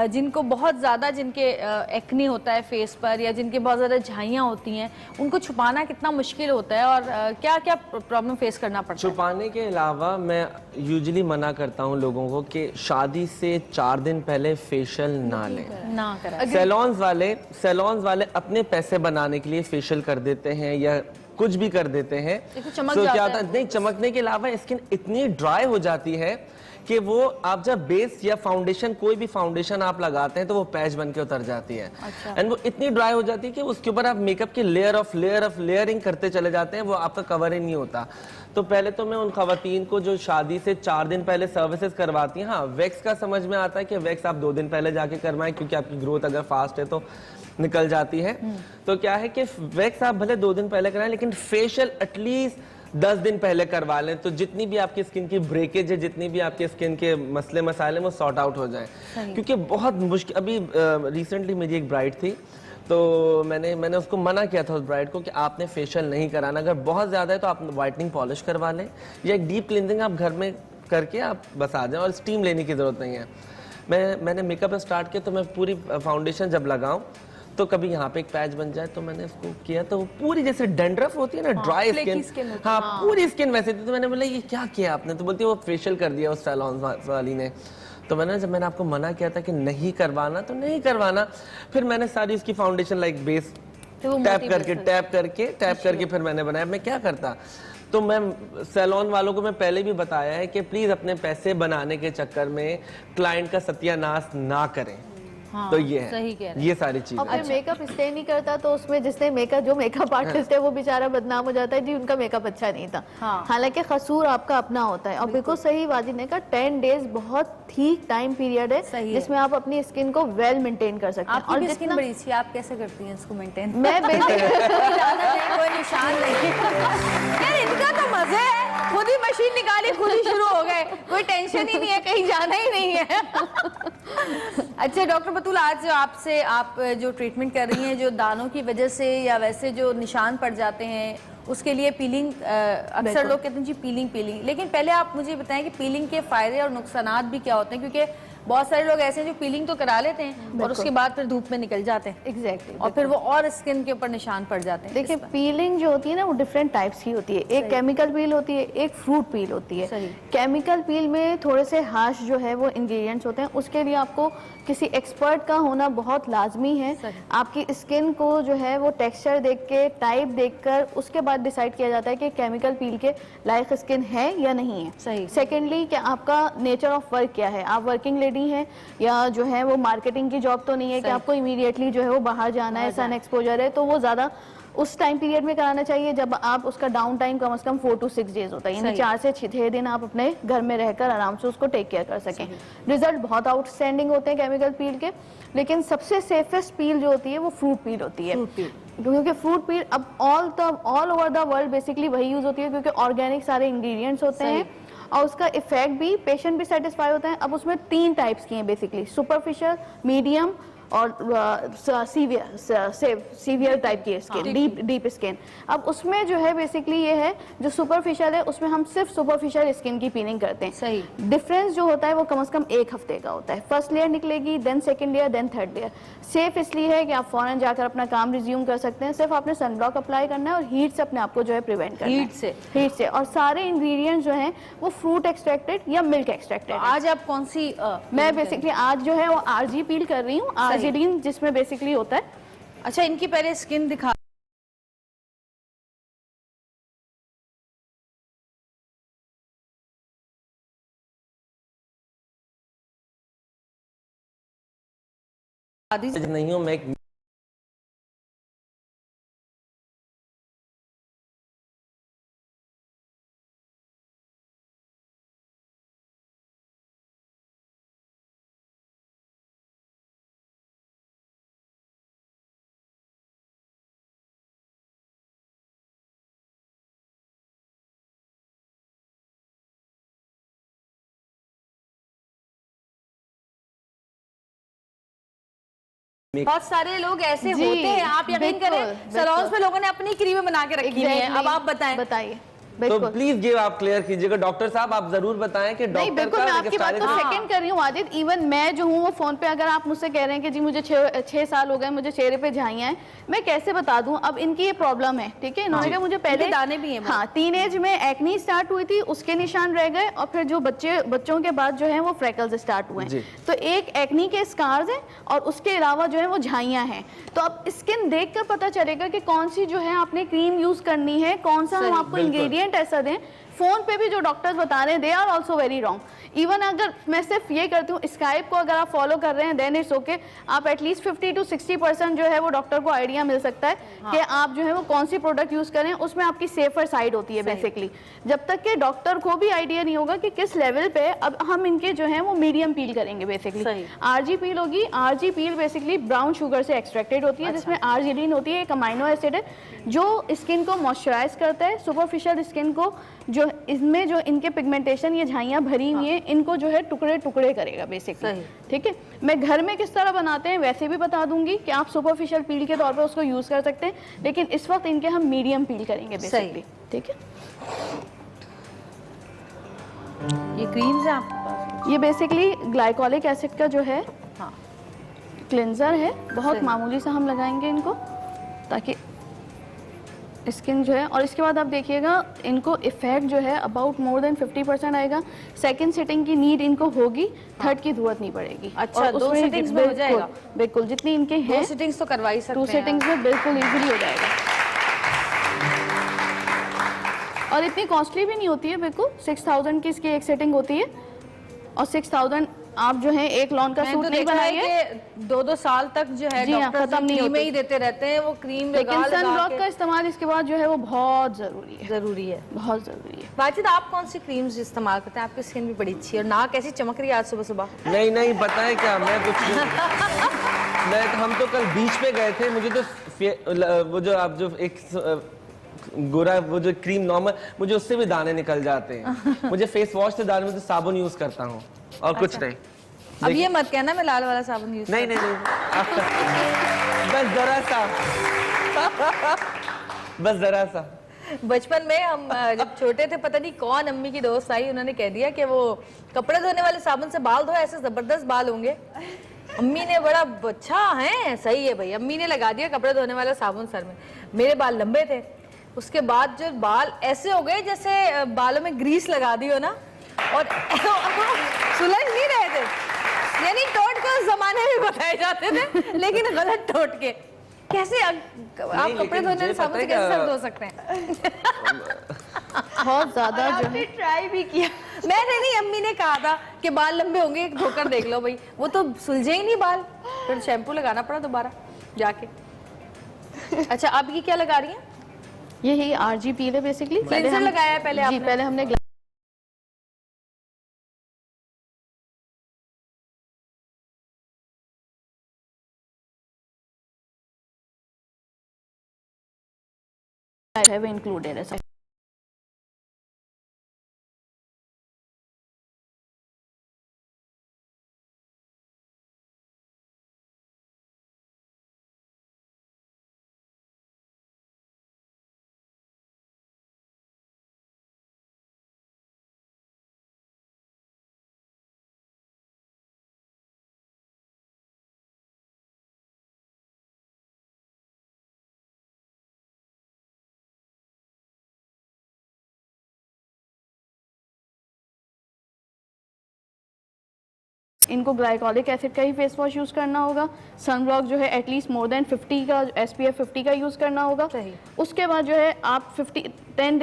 जिनको बहुत ज़्यादा, जिनके एक्ने होता है फेस पर या जिनके बहुत ज़्यादा झाइयाँ होती हैं, उनको छुपाना कितना मुश्किल होता है और क्या क्या प्रॉब्लम फेस करना पड़ता है? छुपाने के अलावा मैं यूजुअली मना करता हूँ लोगों को कि शादी से 4 दिन पहले फेशियल ना लें, ना करें। सैलून्स वाले अपने पैसे बनाने के लिए फेशियल कर देते हैं या कुछ भी कर देते हैं, तो क्या होता है, नहीं चमकने के अलावा स्किन इतनी ड्राई हो जाती है कि वो आप जब बेस या फाउंडेशन, कोई भी फाउंडेशन आप लगाते हैं तो वो पैच बन के उतर जाती है। एंड वो इतनी ड्राई हो जाती है कि उसके ऊपर आप मेकअप की लेयरिंग करते चले जाते हैं, वो आपका कवर ही नहीं होता। तो पहले तो मैं उन खवातीन को जो शादी से 4 दिन पहले सर्विसेज करवाती हैं, हाँ वैक्स का समझ में आता है कि वैक्स आप 2 दिन पहले जाके करवाएं, क्योंकि आपकी ग्रोथ अगर फास्ट है तो निकल जाती है। तो क्या है कि वैक्स आप भले 2 दिन पहले कराएं, लेकिन फेशियल एटलीस्ट 10 दिन पहले करवा लें, तो जितनी भी आपकी स्किन की ब्रेकेज है, जितनी भी आपके स्किन के मसले मसाले वो सॉर्ट आउट हो जाए। क्योंकि बहुत मुश्किल, अभी रिसेंटली मेरी एक ब्राइड थी, तो मैंने उसको मना किया था उस ब्राइड को कि आपने फेशियल नहीं कराना, अगर बहुत ज़्यादा है तो आप वाइटनिंग पॉलिश करवा लें या एक डीप क्लींजिंग आप घर में करके आप बस आ जाएं, और स्टीम लेने की ज़रूरत नहीं है। मैंने मेकअप स्टार्ट किया तो मैं पूरी फाउंडेशन जब लगाऊं तो कभी यहाँ पे एक पैच बन जाए, तो मैंने उसको किया तो वो पूरी जैसे डैंड्रफ होती है ना, ड्राई स्किन, हाँ पूरी स्किन वैसे थी। तो मैंने बोला ये क्या किया आपने, तो बोलती है वो फेशियल कर दिया उस सैलून वाली ने। तो जब मैंने आपको मना किया था कि नहीं करवाना तो नहीं करवाना, फिर मैंने सारी उसकी फाउंडेशन लाइक बेस टैप करके फिर मैंने बनाया। मैं क्या करता, तो मैं सैलून वालों को मैं पहले भी बताया है कि प्लीज अपने पैसे बनाने के चक्कर में क्लाइंट का सत्यानाश ना करें। हाँ, तो ये है, सही कह रहे हैं। ये सारी चीजें। और फिर मेकअप स्टे नहीं करता तो उसमें जिसने जो मेकअप आर्टिस्ट है वो बेचारा बदनाम हो जाता है जी उनका मेकअप अच्छा नहीं था। हाँ। हालांकि कसूर आपका अपना होता है। और बिल्कुल सही वाजिद ने कहा 10 डेज बहुत ठीक टाइम पीरियड है जिसमें आप अपनी स्किन को वेल मेंटेन कर सकते हैं। और स्किन बड़ी सी, आप कैसे करती हैं इसको मेंटेन? मैं कोई निशान नहीं यार, इनका तो मजे है, खुद ही मशीन निकाली खुद ही शुरू हो गए, कोई टेंशन ही नहीं है, कहीं जाना ही नहीं है। अच्छा डॉक्टर बतूल, आज आपसे आप जो ट्रीटमेंट कर रही हैं, जो दानों की वजह से या वैसे जो निशान पड़ जाते हैं उसके लिए पीलिंग, अक्सर लोग कहते हैं जी पीलिंग, लेकिन पहले आप मुझे बताएं कि पीलिंग के फायदे और नुकसानात भी क्या होते हैं, क्योंकि बहुत सारे लोग ऐसे हैं जो पीलिंग तो करा लेते हैं और उसके बाद फिर धूप में निकल जाते हैं। एग्जैक्टली। और फिर वो और स्किन के ऊपर निशान पड़ जाते हैं। देखिए पीलिंग जो होती है ना वो डिफरेंट टाइप्स की होती है। एक केमिकल पील होती है, एक फ्रूट पील होती है। केमिकल पील में थोड़े से हार्श जो है वो इंग्रेडिएंट्स होते हैं, उसके लिए आपको किसी एक्सपर्ट का होना बहुत लाजमी है। आपकी स्किन को जो है वो टेक्सचर देख के, टाइप देखकर उसके बाद डिसाइड किया जाता है कि केमिकल पील के लायक स्किन है या नहीं है। सही। सेकेंडली कि आपका नेचर ऑफ वर्क क्या है, आप वर्किंग लेडी हैं या जो है वो मार्केटिंग की जॉब तो नहीं है कि आपको इमीडिएटली जो है वो बाहर जाना है, सन एक्सपोजर है, तो वो ज़्यादा उस टाइम पीरियड में कराना चाहिए जब आप उसका डाउन टाइम कम से कम 4 to 6 डेज होता है, यानी 4 से 6 दिन आप अपने घर में रहकर आराम से उसको टेक केयर कर सकें। रिजल्ट बहुत आउटस्टैंडिंग होते हैं केमिकल पील के, लेकिन सबसे सेफेस्ट पील जो होती है वो फ्रूट पील होती है। क्योंकि फ्रूट पील अब all over the world basically वही यूज होती है, क्योंकि ऑर्गेनिक सारे इंग्रेडिएंट्स होते हैं और उसका इफेक्ट भी, पेशेंट भी सेटिस्फाई होता है। अब उसमें 3 टाइप्स की हैं बेसिकली, सुपरफिशियल, मीडियम और सीवियर टाइप की स्किन, डीप स्किन। अब उसमें जो है बेसिकली ये है, जो सुपरफिशियल है उसमें हम सिर्फ सुपरफिशियल स्किन की पीलिंग करते हैं। सही। डिफरेंस जो होता है वो कम से कम 1 हफ्ते का होता है। फर्स्ट लेयर निकलेगी, then second layer, then third layer. Safe इसलिए है कि आप फौरन जाकर अपना काम रिज्यूम कर सकते हैं। सिर्फ आपने सनब्लॉक अप्लाई करना है और हीट से अपने आप को जो है प्रिवेंट करना है। हीट से। और सारे इंग्रेडिएंट्स जो हैं वो फ्रूट एक्सट्रैक्टेड या मिल्क एक्सट्रैक्टेड। आज आप कौन सी मैं बेसिकली आज जो है वो आरजी पील कर रही हूँ, आर्जिडीन जिसमें बेसिकली होता है। अच्छा, इनकी पहले स्किन दिखा नहीं हूँ मैं एक बहुत सारे लोग ऐसे होते हैं, आप यकीन करें सैलून्स में लोगों ने अपनी क्रीमें बना के रखी है। अब आप बताइए। तो प्लीज ये आप क्लियर कीजिएगा। डॉक्टर साहब आप जरूर बताएं कि नहीं, बिल्कुल मैं आपकी बात को सेकंड कर रही हूँ आदित। इवन मैं जो हूँ वो फोन पे अगर आप मुझसे कह रहे हैं कि जी मुझे 6 साल हो गए, मुझे चेहरे पे झाइयाँ हैं, मैं कैसे बता दूं। अब इनकी ये प्रॉब्लम है, ठीक है। इन्होंने कहा मुझे पहले दाने भी हैं। हाँ, टीनेज में एक्नी स्टार्ट हुई थी, उसके निशान रह गए, और फिर जो बच्चों के बाद जो है वो फ्रेकल्स स्टार्ट हुए। तो एक एक्नी के स्कार्स हैं और उसके अलावा जो है वो झाइयाँ हैं। तो अब स्किन देख कर पता चलेगा कि कौन सी जो है आपने क्रीम यूज करनी है, कौन सा हम आपको इंग्रेडिएंट ऐसा दें। फोन पे भी जो डॉक्टर्स बता रहे हैं they are also very wrong. Even अगर मैं सिर्फ ये करती हूँ, स्काइप को अगर आप फॉलो कर रहे हैं देन इट्स ओके, आप एटलीस्ट 50 to 60% जो है वो डॉक्टर को आइडिया मिल सकता है कि आप जो है वो कौन सी प्रोडक्ट यूज करें, उसमें आपकी सेफर साइड होती है बेसिकली। जब तक के डॉक्टर को भी आइडिया नहीं होगा कि किस लेवल पे, अब हम इनके जो है वो मीडियम पील करेंगे बेसिकली। आरजी पील होगी, आरजी पील बेसिकली ब्राउन शुगर से एक्सट्रैक्टेड होती है, जिसमें आर्जिनिन होती है, एक अमाइनो एसिड है जो स्किन को मॉइस्चराइज करता है, सुपरफिशियल स्किन को, जो इसमें जो इनके पिगमेंटेशन, ये झाइयाँ भरी हुई हैं, इनको जो है टुकड़े टुकड़े करेगा बेसिकली। ठीक है, मैं घर में किस तरह बनाते हैं वैसे भी बता दूंगी कि आप सुपरफिशियल पील के तौर पे उसको यूज कर सकते हैं, लेकिन इस वक्त इनके हम मीडियम पील करेंगे बेसिकली। ठीक है, ये क्रीम्स है आपके पास? ये बेसिकली ग्लाइकोलिक एसिड का जो है क्लिंजर है, बहुत मामूली सा हम लगाएंगे इनको ताकि स्किन जो है, और इसके बाद आप देखिएगा इनको इफेक्ट जो है अबाउट मोर देन 50% आएगा। सेकंड सिटिंग की नीड इनको होगी, थर्ड की जरूरत नहीं पड़ेगी। अच्छा, और 2 सिटिंग्स में हो जाएगा? बिल्कुल, जितनी इनके हैं 2 सिटिंग्स तो करवा ही सकते हैं। 2 सिटिंग्स में बिल्कुल इजीली हो जाएगा, और इतनी कॉस्टली भी नहीं होती है। बिल्कुल 6000 की इसकी एक सेटिंग होती है, और 6000 आप जो है एक लॉन का सूट नहीं बनाएंगे 2-2 साल तक जो है डॉक्टर खत्म नहीं क्रीम ही देते रहते हैं, वो क्रीम लेकिन सनब्लॉक का इस्तेमाल इसके बाद जो है वो बहुत जरूरी है, बहुत जरूरी है। बातचीत, आप कौन सी क्रीम्स इस्तेमाल करते हैं? आपकी स्किन भी बड़ी अच्छी है और नाक ऐसी चमक रही है आज सुबह सुबह। नहीं पता है क्या, मैं कुछ हम तो कल बीच पे गए थे, मुझे तो वो जो आप जो एक गोरा वो जो क्रीम नॉर्मल, मुझे उससे भी दाने निकल जाते हैं। मुझे फेस वॉश से दाने में तो साबुन यूज करता हूँ और कुछ नहीं। अब ये मत कहना मैं लाल वाला साबुन यूज नहीं बस जरा सा। बचपन में हम जब छोटे थे, पता नहीं कौन अम्मी की दोस्त आई, उन्होंने कह दिया कि वो कपड़े धोने वाले साबुन से बाल धो, ऐसे जबरदस्त बाल होंगे। अम्मी ने बड़ा अच्छा है, सही है भाई, अम्मी ने लगा दिया कपड़े धोने वाला साबुन सर में। मेरे बाल लंबे थे, उसके बाद जो बाल ऐसे हो गए जैसे बालों में ग्रीस लगा दी हो ना, और सुलझ नहीं रहे थे। यानी टोट को उस जमाने में बताए जाते थे, लेकिन गलत टोट के। कैसे आप कपड़े धोने वाले साबुन से कैसे सर धो सकते हैं? बहुत ज्यादा जो है ट्राई भी किया। मैंने नहीं, अम्मी ने कहा था कि बाल लंबे होंगे, धोकर देख लो भाई, वो तो सुलझे ही नहीं बाल, फिर शैम्पू लगाना पड़ा दोबारा जाके। अच्छा, आप ये क्या लगा रही हैं? यही आरजी पील है बेसिकली। क्लींजर लगाया है पहले आपने? पहले हमने have included as a इनको ग्लाइकोलिक एसिड का ही फेस वॉश यूज करना होगा। सनब्लॉक जो है एटलीस्ट मोर देन 50 का SPF 50 का यूज करना होगा। उसके बाद जो है आप 10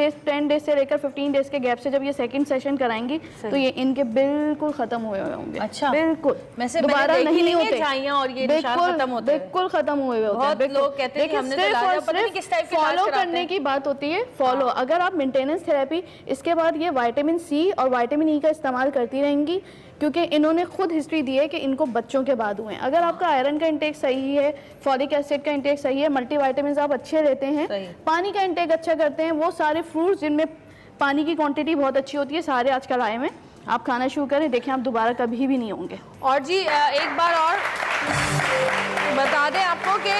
डेज से लेकर 15 डेज के गैप से जब ये सेकंड सेशन कराएंगी तो ये इनके बिल्कुल खत्म हुए होंगे। अच्छा, बिल्कुल दोबारा नहीं होते और ये निशान खत्म होते हैं, बिल्कुल खत्म हुए होते हैं। बहुत लोग कहते हैं कि हमने तो इलाज पता नहीं किस टाइप के इलाज फॉलो करने की बात होती है। फॉलो, अगर आप मेंटेनेंस थेरेपी इसके बाद ये विटामिन C और विटामिन E का इस्तेमाल करती रहेंगी, क्योंकि इन्होंने खुद हिस्ट्री दी है कि इनको बच्चों के बाद हुए हैं। अगर आपका आयरन का इंटेक सही है, फॉलिक एसिड का इंटेक सही है, मल्टीविटामिन्स आप अच्छे लेते हैं, पानी का इंटेक अच्छा करते हैं, वो सारे फ्रूट्स जिनमें पानी की क्वांटिटी बहुत अच्छी होती है सारे आजकल आए में, आप खाना शुरू करें, देखें आप दोबारा कभी भी नहीं होंगे। और जी एक बार और बता दें आपको कि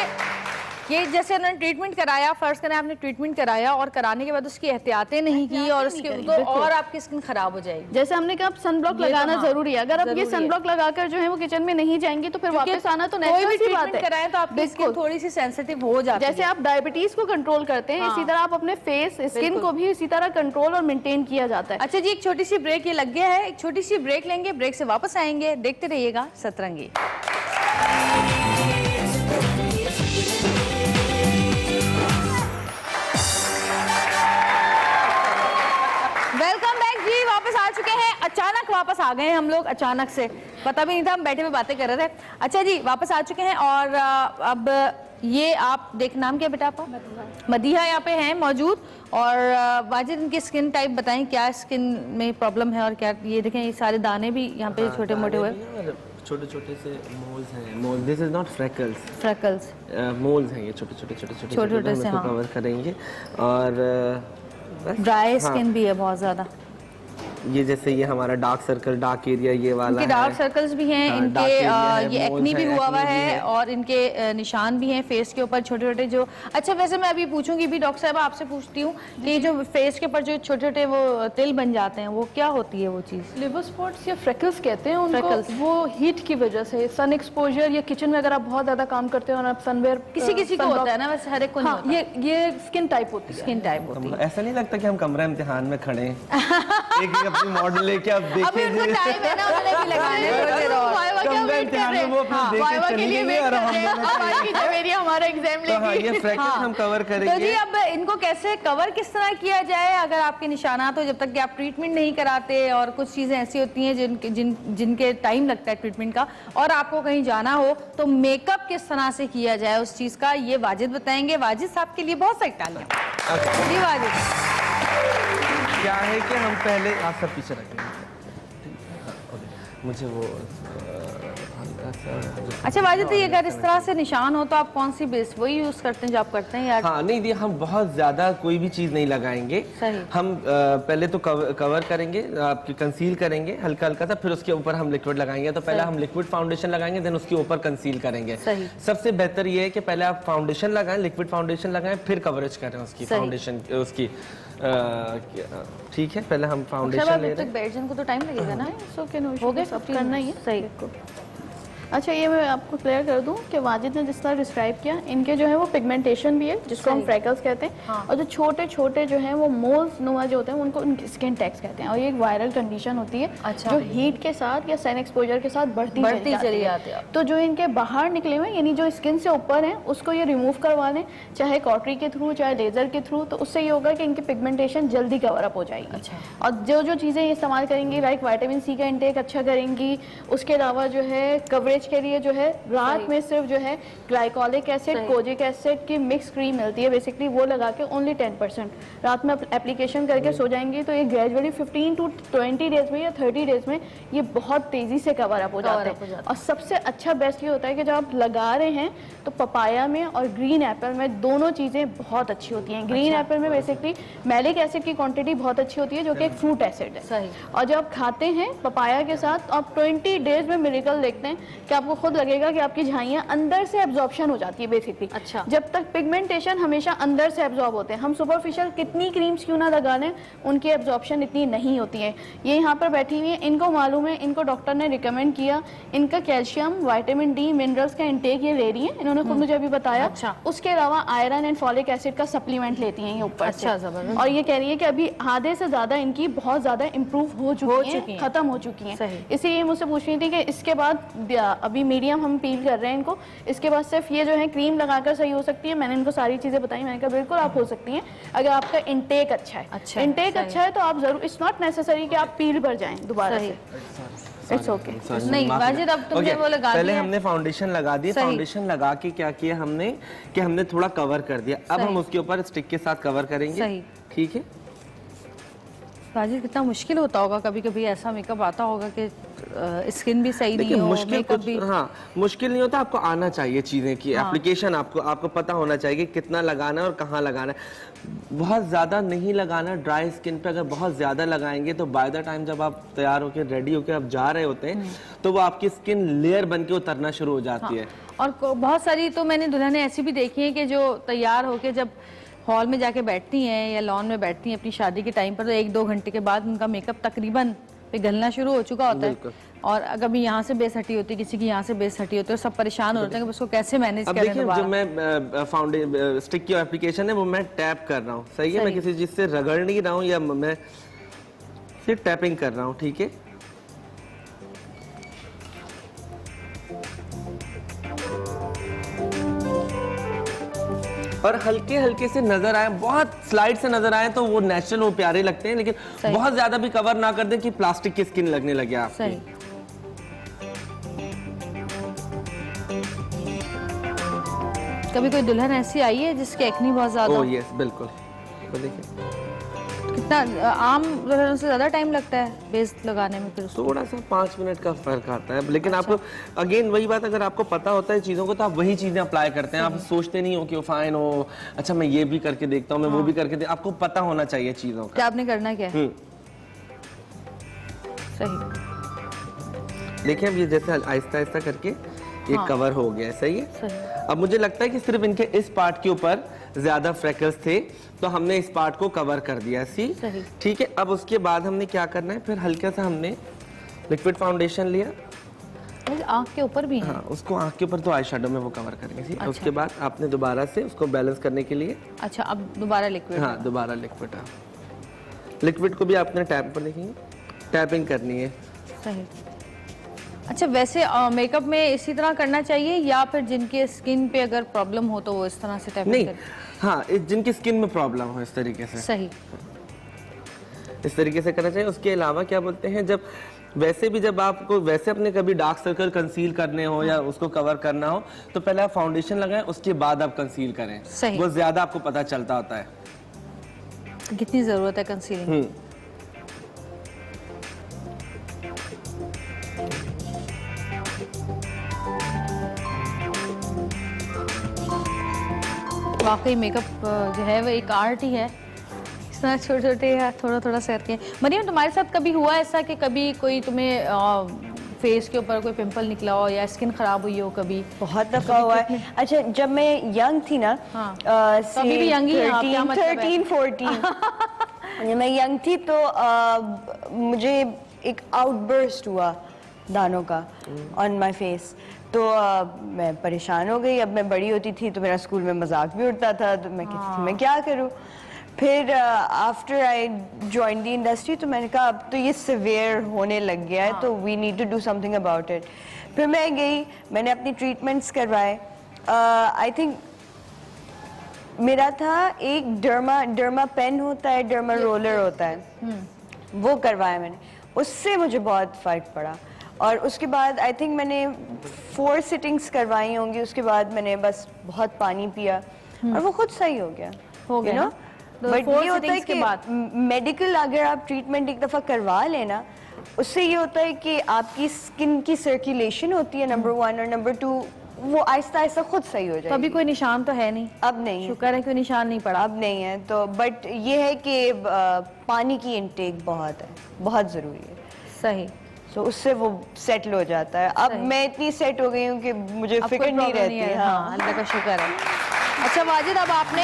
ये जैसे उन्होंने ट्रीटमेंट कराया, फर्स्ट करें आपने ट्रीटमेंट कराया और कराने के बाद उसकी एहतियातें नहीं की और उसके तो और आपकी स्किन खराब हो जाएगी। जैसे हमने कहा सनब्लॉक लगाना जरूरी है। अगर आप ये सनब्लॉक लगाकर जो है वो किचन में नहीं जाएंगी तो फिर वापस आना तो नेचुरल सी बात है। कराएं तो आपकी स्किन थोड़ी सी सेंसिटिव हो जाती है। जैसे आप डायबिटीज को कंट्रोल करते हैं इसी तरह आप अपने फेस स्किन को भी इसी तरह कंट्रोल और मेंटेन किया जाता है। अच्छा जी, एक छोटी सी ब्रेक ये लग गया है, एक छोटी सी ब्रेक लेंगे, ब्रेक से वापस आएंगे, देखते रहिएगा सतरंगी। अचानक वापस आ गए हैं हम लोग, अचानक से पता भी नहीं था, हम बैठे हुए बातें कर रहे थे। अच्छा जी, वापस आ चुके हैं और अब ये आप देख, नाम क्या बेटा आपका? मदीहा यहाँ पे हैं मौजूद। और वाजिद, इनकी स्किन टाइप बताएं, क्या स्किन में प्रॉब्लम है और क्या? ये देखें, ये सारे दाने भी यहाँ पे छोटे मोटे हुए, छोटे छोटे से मोल्स हैं। Mole, this is not freckles, freckles moles हैं ये, छोटे छोटे से हाँ। कवर करेंगे। और ड्राई स्किन भी है बहुत ज्यादा। ये जैसे ये हमारा डार्क सर्कल, डार्क एरिया ये वाला इनके डार्क सर्कल्स भी हैं, हाँ, इनके ये एक्नी भी हुआ हुआ है है। और इनके निशान भी हैं फेस के ऊपर छोटे छोटे जो। अच्छा, वैसे मैं अभी पूछूंगी भी डॉक्टर साहब, आपसे पूछती हूँ कि जो फेस के ऊपर जो छोटे छोटे वो तिल बन जाते हैं, वो क्या होती है वो चीज़? लिवर स्पॉट्स या फ्रेकल्स कहते हैं उनको। वो हीट की वजह से, सन एक्सपोजर या किचन में अगर आप बहुत ज्यादा काम करते हो और आप सनवेयर, किसी किसी को होता है ना, वैसे हर एक को नहीं होता। ये स्किन टाइप होती है। स्किन टाइप होती है। ऐसा नहीं लगता कि हम कमरा इम्तिहान में खड़े हैं एक एक अपनी मॉडल लेके आप अभी देखिए उनको टाइम है ना, उन्होंने भी लगाने हैं थोड़ी देर और। कमरा इम्तिहान में वो अपना देख के चली गई है और हम हमारा एग्जाम तो हाँ, ये फ्रैक्चर हम कवर करेंगे। तो जी, अब इनको कैसे कवर किस तरह किया जाए अगर आपके निशानात हो, जब तक कि आप ट्रीटमेंट नहीं कराते? और कुछ चीज़ें ऐसी होती हैं जिनके टाइम लगता है ट्रीटमेंट का, और आपको कहीं जाना हो तो मेकअप किस तरह से किया जाए उस चीज़ का, ये वाजिद बताएंगे। वाजिद साहब के लिए बहुत सारी तालियां। जी वाजिद। क्या है कि हम पहले, आप सब पीछे रखेंगे, मुझे वो अच्छा वाजिद, ये अगर इस तरह से निशान हो तो आप कौन सी बेस वही यूज करते हैं जो आप करते हैं? यार हाँ, नहीं, हम बहुत ज्यादा कोई भी चीज नहीं लगाएंगे। सही। हम पहले तो कवर करेंगे, आपकी कंसील करेंगे हल्का हल्का सा, फिर उसके ऊपर हम लिक्विड लगाएंगे। तो पहले हम लिक्विड फाउंडेशन लगाएंगे, देन उसके ऊपर कंसील करेंगे। सही। सबसे बेहतर ये है कि पहले आप फाउंडेशन लगाएं, लिक्विड फाउंडेशन लगाएं, फिर कवरेज करें उसकी फाउंडेशन उसकी। ठीक है, पहले हम फाउंडेशन ले रहे हैं। बैठने को तो टाइम लगेगा ना, हो गए, सब करना ही है। सही। अच्छा, ये मैं आपको क्लियर कर दूं कि वाजिद ने जिस तरह डिस्क्राइब किया, इनके जो है वो पिगमेंटेशन भी है जिसको हम फ्रेकल्स कहते हैं। हाँ। और जो छोटे छोटे जो हैं वो मोल्स नुमा जो होते हैं उनको स्किन टैक्स कहते हैं। और ये एक वायरल कंडीशन होती है। अच्छा। जो हीट के साथ या सन एक्सपोजर के साथ बढ़ती चली जाती है। तो जो इनके बाहर निकले हुए यानी जो स्किन से ऊपर है उसको ये रिमूव करवा लें, चाहे कॉटरी के थ्रू चाहे लेजर के थ्रू, तो उससे ये होगा कि इनकी पिगमेंटेशन जल्दी कवर अप हो जाएगी। अच्छा। और जो जो चीज़ें ये इस्तेमाल करेंगी, लाइक विटामिन सी का इंटेक अच्छा करेंगी, उसके अलावा जो है कवरेज के लिए जो है रात में सिर्फ जो है ग्लाइकोलिक एसिड, कोजिक एसिड की मिक्स क्रीम मिलती है बेसिकली, वो लगा के ओनली 10% रात में एप्लीकेशन करके सो जाएंगी तो ये ग्रेजुअली 15 to 20 डेज में या 30 डेज में ये बहुत तेजी से कवर अप हो जाते हैं। और सबसे अच्छा बेस्ट ये होता है कि जब आप लगा रहे हैं तो पपाया में और ग्रीन एप्पल में दोनों चीज़ें बहुत अच्छी होती हैं। ग्रीन एप्पल में बेसिकली मैलिक एसिड की क्वांटिटी बहुत अच्छी होती है जो कि एक फ्रूट एसिड है। और जब आप खाते हैं पपाया के साथ, आप 20 डेज में मिरेकल देखते हैं कि आपको खुद लगेगा कि आपकी झाइयाँ अंदर से एब्जॉर्प्शन हो जाती है बेसिकली। अच्छा। जब तक पिगमेंटेशन हमेशा अंदर से एब्जॉर्ब होते हैं, हम सुपरफिशियल कितनी क्रीम्स क्यों ना लगा लें, उनकी एब्जॉर्प्शन इतनी नहीं होती है। ये यहाँ पर बैठी हुई है, इनको मालूम है, इनको डॉक्टर ने रिकमेंड किया, इनका कैल्शियम, विटामिन डी, मिनरल्स का इंटेक ये ले रही है, इन्होंने खुद मुझे अभी बताया। अच्छा। उसके अलावा आयरन एंड फॉलिक एसिड का सप्लीमेंट लेती हैं ये ऊपर से। और ये कह रही है कि अभी आधे से ज्यादा इनकी बहुत ज्यादा इंप्रूव हो चुकी है, खत्म हो चुकी है। इसीलिए मुझसे पूछ रही थी कि इसके बाद अभी मीडियम हम पील कर रहे हैं इनको, इसके बाद सिर्फ ये जो है क्रीम लगाकर सही हो सकती है। मैंने इनको सारी चीजें बताई, मैंने कहा बिल्कुल आप हो सकती हैं अगर आपका इंटेक अच्छा है। इंटेक अच्छा है तो आप जरूर, इट्स नॉट नेसेसरी कि आप पील पर जाएं दोबारा से। It's okay. नहीं वाजिद, अब तुमने वो लगा दिया। पहले हमने फाउंडेशन लगा दी, फाउंडेशन लगा के क्या किया हमने कि हमने थोड़ा कवर कर दिया। अब हम उसके ऊपर स्टिक के साथ कवर करेंगे। ठीक है वाजिद, कितना मुश्किल होता होगा कभी कभी ऐसा मेकअप आता होगा कि स्किन भी सही नहीं हो, मेकअप भी। हाँ, मुश्किल नहीं होता, आपको आना चाहिए चीजें की एप्लीकेशन, आपको पता होना चाहिए कि कितना लगाना है और कहाँ लगाना है। बहुत ज्यादा नहीं लगाना ड्राई स्किन पे। अगर बहुत ज्यादा लगाएंगे तो बाय द टाइम जब आप तैयार होकर रेडी होकर आप जा रहे होते हैं तो वो आपकी स्किन लेयर बन के उतरना शुरू हो जाती है। और बहुत सारी तो मैंने दुल्हनें ऐसी भी देखी है कि जो तैयार होके जब हॉल में जाके बैठती हैं या लॉन में बैठती हैं अपनी शादी के टाइम पर, तो 1-2 घंटे के बाद उनका मेकअप तकरीबन पिघलना शुरू हो चुका होता है। और अगर भी यहाँ से बेस हटी होती है, किसी की यहाँ से बेस हटी होती है, सब परेशान होते हैं कि उसको कैसे मैनेज करें। देखिए, जो मैं फाउंडेशन स्टिक की एप्लीकेशन है वो मैं टैप कर रहा हूँ, सही है। मैं किसी चीज से रगड़ नहीं रहा हूँ या मैं सिर्फ टैपिंग कर रहा हूँ। ठीक है, और हल्के हल्के से नजर आए, बहुत स्लाइड से नजर आए तो वो नेचुरल, वो प्यारे लगते हैं, लेकिन बहुत ज्यादा भी कवर ना कर दें कि प्लास्टिक की स्किन लगने लगे आपको। सही। कभी कोई दुल्हन ऐसी आई है जिसकी एक्नी बहुत ज्यादा? ओह यस, बिल्कुल। तो देखिए कितना आम दुल्हनों से ज्यादा टाइम लगता है बेस लगाने में, फिर उसको? थोड़ा सा 5 मिनट का फर्क आता है, लेकिन आपको अगेन वही बात, अगर आपको पता होता है चीज़ों को तो आप वही चीज़ें अप्लाई करते हैं। आप सोचते नहीं हो कि वो फाइन हो, अच्छा मैं ये भी करके देखता हूँ, मैं वो भी करके आपको पता होना चाहिए चीज़ों का। क्या आपने करना क्या है? सही। देखिए अब ये जैसे आहिस्ता आहिस्ता करके ये कवर हो गया है, सही है। सही। अब मुझे लगता है कि सिर्फ इनके इस पार्ट के ऊपर ज्यादा फ्रेकल्स थे तो हमने इस पार्ट को कवर कर दिया, सी सही। ठीक है। अब उसके बाद हमने क्या करना है, फिर हल्का सा हमने लिक्विड फाउंडेशन लिया, आंख के ऊपर भी है? हाँ, उसको आंख के ऊपर तो आई शेडो में वो कवर करेंगे, सी। उसके बाद आपने दोबारा से उसको बैलेंस करने के लिए, अच्छा अब दोबारा लिक्विड? हाँ दोबारा लिक्विड, हाँ लिक्विड को भी आपने टैप पर देखेंगे, टैपिंग करनी है। सही। अच्छा वैसे मेकअप में इसी तरह करना चाहिए या फिर जिनके स्किन पे अगर प्रॉब्लम हो तो वो इस तरह से टैपिंग नहीं, करें? हाँ जिनकी स्किन में प्रॉब्लम हो इस तरीके से, सही, इस तरीके से करना चाहिए। उसके अलावा क्या बोलते हैं, जब वैसे भी जब आपको वैसे अपने कभी डार्क सर्कल कंसील करने हो या उसको कवर करना हो तो पहले आप फाउंडेशन लगाएं, उसके बाद आप कंसील करें, सही। वो ज्यादा आपको पता चलता होता है कितनी जरूरत है कंसीलिंग। वाकई मेकअप जो है वो एक आर्ट ही है, इस तरह छोटे छोटे या थोड़ा थोड़ा से करके। मरियम तुम्हारे साथ कभी हुआ ऐसा कि कभी कोई तुम्हें फेस के ऊपर कोई पिंपल निकला हो या स्किन खराब हुई हो कभी? बहुत दफा हुआ है। अच्छा जब मैं यंग थी ना, हाँ। कभी भी young ही हैं आप, क्या मतलब है? 13-14 जब मैं यंग थी तो मुझे एक आउटबर्स्ट हुआ दानों का ऑन माय फेस, तो मैं परेशान हो गई। अब मैं बड़ी होती थी तो मेरा स्कूल में मजाक भी उड़ता था, तो मैं कहती थी मैं क्या करूं। फिर after I join the industry तो मैंने कहा अब तो ये सिवियर होने लग गया है, तो we need to do something about it. फिर मैं गई, मैंने अपनी ट्रीटमेंट्स करवाए। आई थिंक मेरा था एक डर्मा पेन होता है, डर्मा रोलर होता है, वो करवाया मैंने, उससे मुझे बहुत फ़र्क पड़ा। और उसके बाद आई थिंक मैंने 4 सिटिंग्स करवाई होंगी, उसके बाद मैंने बस बहुत पानी पिया और वो खुद सही हो गया, you know? बट ये होता है कि मेडिकल अगर आप ट्रीटमेंट एक दफ़ा करवा लेना, उससे ये होता है कि आपकी स्किन की सर्कुलेशन होती है नंबर 1, और नंबर 2 वो आहिस्ता आहिस्ता खुद सही हो जाएगी। तो अभी कोई निशान तो है नहीं? अब नहीं है, शुक्र है कोई निशान नहीं पड़ा। अब नहीं है तो, बट ये है कि पानी की इनटेक बहुत है, बहुत ज़रूरी है। सही। तो उससे वो सेटल हो जाता है। अब मैं इतनी सेट हो गई हूँ कि मुझे अब फिक्र कोई नहीं प्रॉब्लम रहती। है। हाँ, हाँ, अल्लाह का शुक्र है। अच्छा वाजिद, अब आपने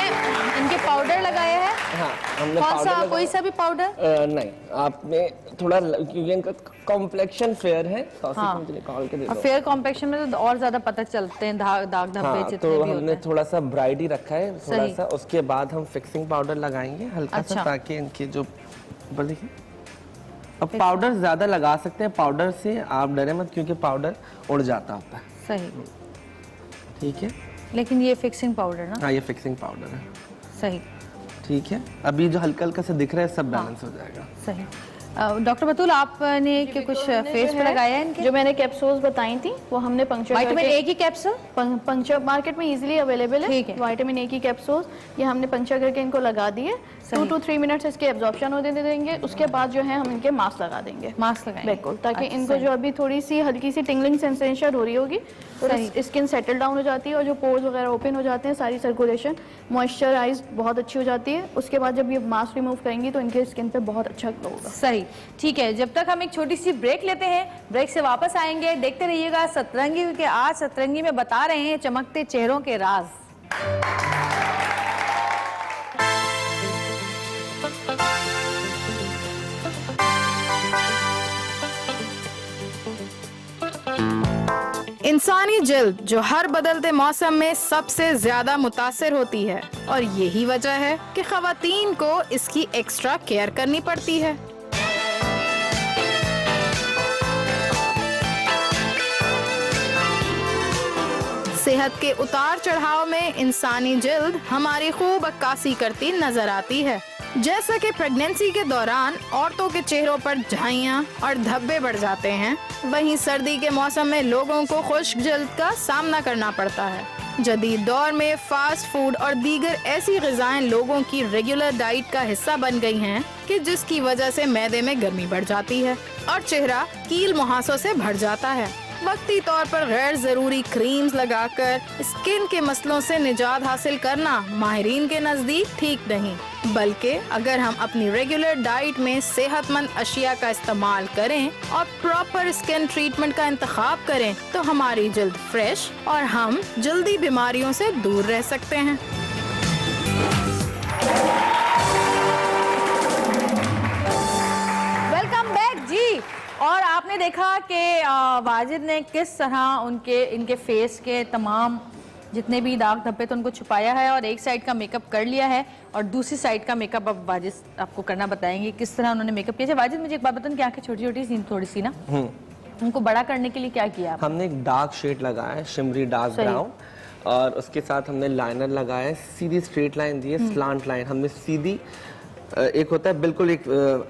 इनके पाउडर लगाया है? हाँ, हमने कौन सा? पाउडर कोई सा भी पाउडर? नहीं, आपने थोड़ा, क्योंकि इनका कॉम्प्लेक्शन फेयर है, हाँ। मुझे निकाल के दे और दो। फेयर कॉम्प्लेक्शन में तो और ज्यादा पता चलते हैं दाग धब्बे हाँ, जितने तो भी हमने होते हैं। थोड़ा सा ब्राइट ही रखा है, थोड़ा सही। सा। उसके बाद हम फिक्सिंग पाउडर लगाएंगे हल्का सा, अच्छा। ताकि इनके जो ऊपर देखिए। अब पाउडर ज्यादा लगा सकते हैं, पाउडर से आप डरे मत क्योंकि पाउडर उड़ जाता होता है। सही। ठीक है, लेकिन ये फिक्सिंग पाउडर ना? हाँ ये फिक्सिंग पाउडर है। सही। ठीक है, अभी जो हल्का हल्का सा दिख रहा है सब बैलेंस हो जाएगा। सही। डॉक्टर बतूल, आपने क्या कुछ फेस पे लगाया है इनके? जो मैंने कैप्सूल्स बताई थी वो हमने पंक्चर विटामिन ए की कैप्सूल पंक्चर मार्केट में इजीली अवेलेबल है। ठीक है। विटामिन ए की कैप्सूल्स ये हमने पंक्चर करके इनको लगा दिए। 2 to 3 मिनट्स इसके एब्जॉर्प्शन होने देंगे। उसके बाद जो है हम इनके मास्क लगा देंगे। मास्क लगाएंगे बिल्कुल, ताकि अच्छा, इनको सही। जो अभी थोड़ी सी हल्की सी टिंगलिंग सेंसेशन हो रही होगी तो स्किन सेटल डाउन हो जाती है और जो पोर्स वगैरह ओपन हो जाते हैं, सारी सर्कुलेशन मॉइस्चराइज बहुत अच्छी हो जाती है। उसके बाद जब ये मास्क रिमूव करेंगी तो इनके स्किन पे बहुत अच्छा ग्लो होगा। सही। ठीक है, जब तक हम एक छोटी सी ब्रेक लेते हैं, ब्रेक से वापस आएंगे, देखते रहिएगा सतरंगी, के आज सतरंगी में बता रहे हैं चमकते चेहरों के राज। इंसानी जल्द जो हर बदलते मौसम में सबसे ज्यादा मुतासिर होती है, और यही वजह है कि खवातीन को इसकी एक्स्ट्रा केयर करनी पड़ती है। सेहत के उतार चढ़ाव में इंसानी जिल्द हमारी खूब अक्कासी करती नजर आती है। जैसा कि प्रेगनेंसी के दौरान औरतों के चेहरों पर झाइयाँ और धब्बे बढ़ जाते हैं, वहीं सर्दी के मौसम में लोगों को खुश्क जिल्द का सामना करना पड़ता है। जदीद दौर में फास्ट फूड और दीगर ऐसी ग़िज़ाएं लोगों की रेगुलर डाइट का हिस्सा बन गई हैं कि जिसकी वजह से मैदे में गर्मी बढ़ जाती है और चेहरा कील मुहासों से भर जाता है। वक्ती तौर पर गैर जरूरी क्रीम्स लगाकर स्किन के मसलों से निजात हासिल करना माहिरीन के नजदीक ठीक नहीं, बल्कि अगर हम अपनी रेगुलर डाइट में सेहतमंद अशिया का इस्तेमाल करें और प्रॉपर स्किन ट्रीटमेंट का इंतखाब करें तो हमारी जल्द फ्रेश और हम जल्दी बीमारियों से दूर रह सकते हैं। वेलकम बैक जी। और आपने देखा कि वाजिद ने किस तरह इनके फेस के तमाम जितने भी दाग धब्बे तो उनको छुपाया है और एक साइड का मेकअप कर लिया है और दूसरी साइड का मेकअप अब वाजिद आपको करना बताएंगे किस तरह उन्होंने मेकअप किया। वाजिद मुझे एक बात बताओ कि आंखें छोटी छोटी सी थोड़ी सी ना, उनको बड़ा करने के लिए क्या किया? हमने एक डार्क शेड लगाया है, शिमरी डार्क ब्राउन, और उसके साथ हमने लाइनर लगाया है, सीधी स्ट्रेट लाइन दी है, स्लांट लाइन हमने सीधी, एक होता है बिल्कुल एक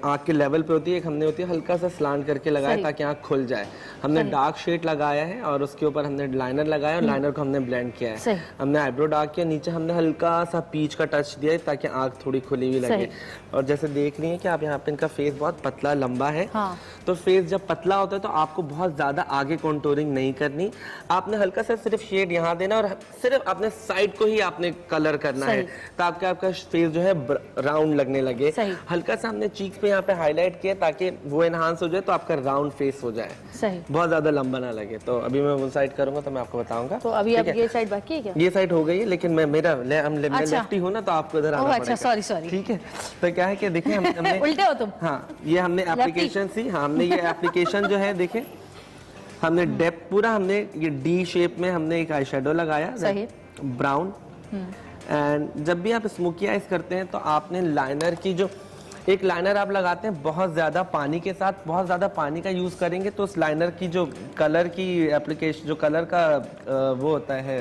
आँख के लेवल पे होती है, एक हमने होती है हल्का सा स्लांट करके लगाया ताकि आँख खुल जाए। हमने डार्क शेड लगाया है और उसके ऊपर हमने लाइनर लगाया और लाइनर को हमने ब्लेंड किया है। हमने आईब्रो डार्क किया, नीचे हमने हल्का सा पीच का टच दिया है ताकि आँख थोड़ी खुली हुई लगे। और जैसे देख रही हैं कि आप यहाँ पे इनका फेस बहुत पतला लंबा है, तो फेस जब पतला होता है तो आपको बहुत ज्यादा आगे कॉन्टूरिंग नहीं करनी, आपने हल्का सा सिर्फ शेड यहाँ देना और सिर्फ अपने साइड को ही आपने कलर करना है ताकि आपका फेस जो है राउंड लगने लगे। हल्का सा हमने चीक्स पे यहाँ पे हाईलाइट किया ताकि वो एनहांस हो जाए तो आपका राउंड फेस हो जाए, बहुत ज्यादा लंबा ना लगे। तो अभी मैं वो साइड करूंगा तो मैं आपको बताऊंगा। तो अभी अब ये साइड बाकी है क्या? ये साइड हो गई है लेकिन मैं लेफ्टी हूँ ना तो आपको इधर आना पड़ेगा। सॉरी ठीक है, तो क्या है कि देखिए हमने उल्टे हो तुम। हाँ, ये हमने एप्लीकेशन सी, हाँ हमने ये एप्लीकेशन जो है देखे हमने डेप्थ पूरा हमने ये डी शेप में हमने एक आई शेडो लगाया ब्राउन। एंड जब भी आप स्मोकी आइज करते हैं तो आपने लाइनर की जो एक लाइनर आप लगाते हैं बहुत ज़्यादा पानी के साथ, बहुत ज़्यादा पानी का यूज़ करेंगे तो उस लाइनर की जो कलर की एप्लीकेशन जो कलर का वो होता है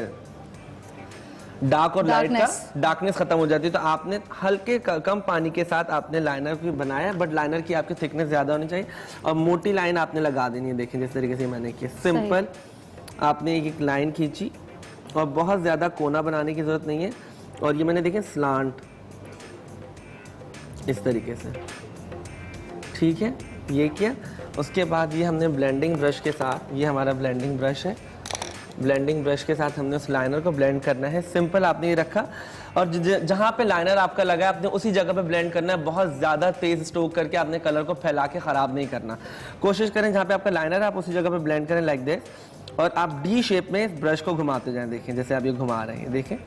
डार्क और लाइट का डार्कनेस खत्म हो जाती है। तो आपने हल्के कम पानी के साथ आपने लाइनर भी बनाया, बट लाइनर की आपकी थिकनेस ज़्यादा होनी चाहिए और मोटी लाइन आपने लगा देनी है। देखिए जिस तरीके से मैंने की, सिंपल आपने एक लाइन खींची और बहुत ज़्यादा कोना बनाने की ज़रूरत नहीं है। और ये मैंने देखे स्लांट इस तरीके से, ठीक है, ये किया। उसके बाद ये हमने ब्लेंडिंग ब्रश के साथ, ये हमारा ब्लेंडिंग ब्रश है, ब्लेंडिंग ब्रश के साथ हमने उस लाइनर को ब्लेंड करना है। सिंपल आपने ये रखा और जहाँ पे लाइनर आपका लगा है आपने उसी जगह पे ब्लेंड करना है। बहुत ज़्यादा तेज स्ट्रोक करके आपने कलर को फैला के ख़राब नहीं करना। कोशिश करें जहाँ पे आपका लाइनर है आप उसी जगह पे ब्लेंड करें लाइक दिस और आप डी शेप में इस ब्रश को घुमाते जाएं। देखें जैसे आप ये घुमा रहे हैं, देखें,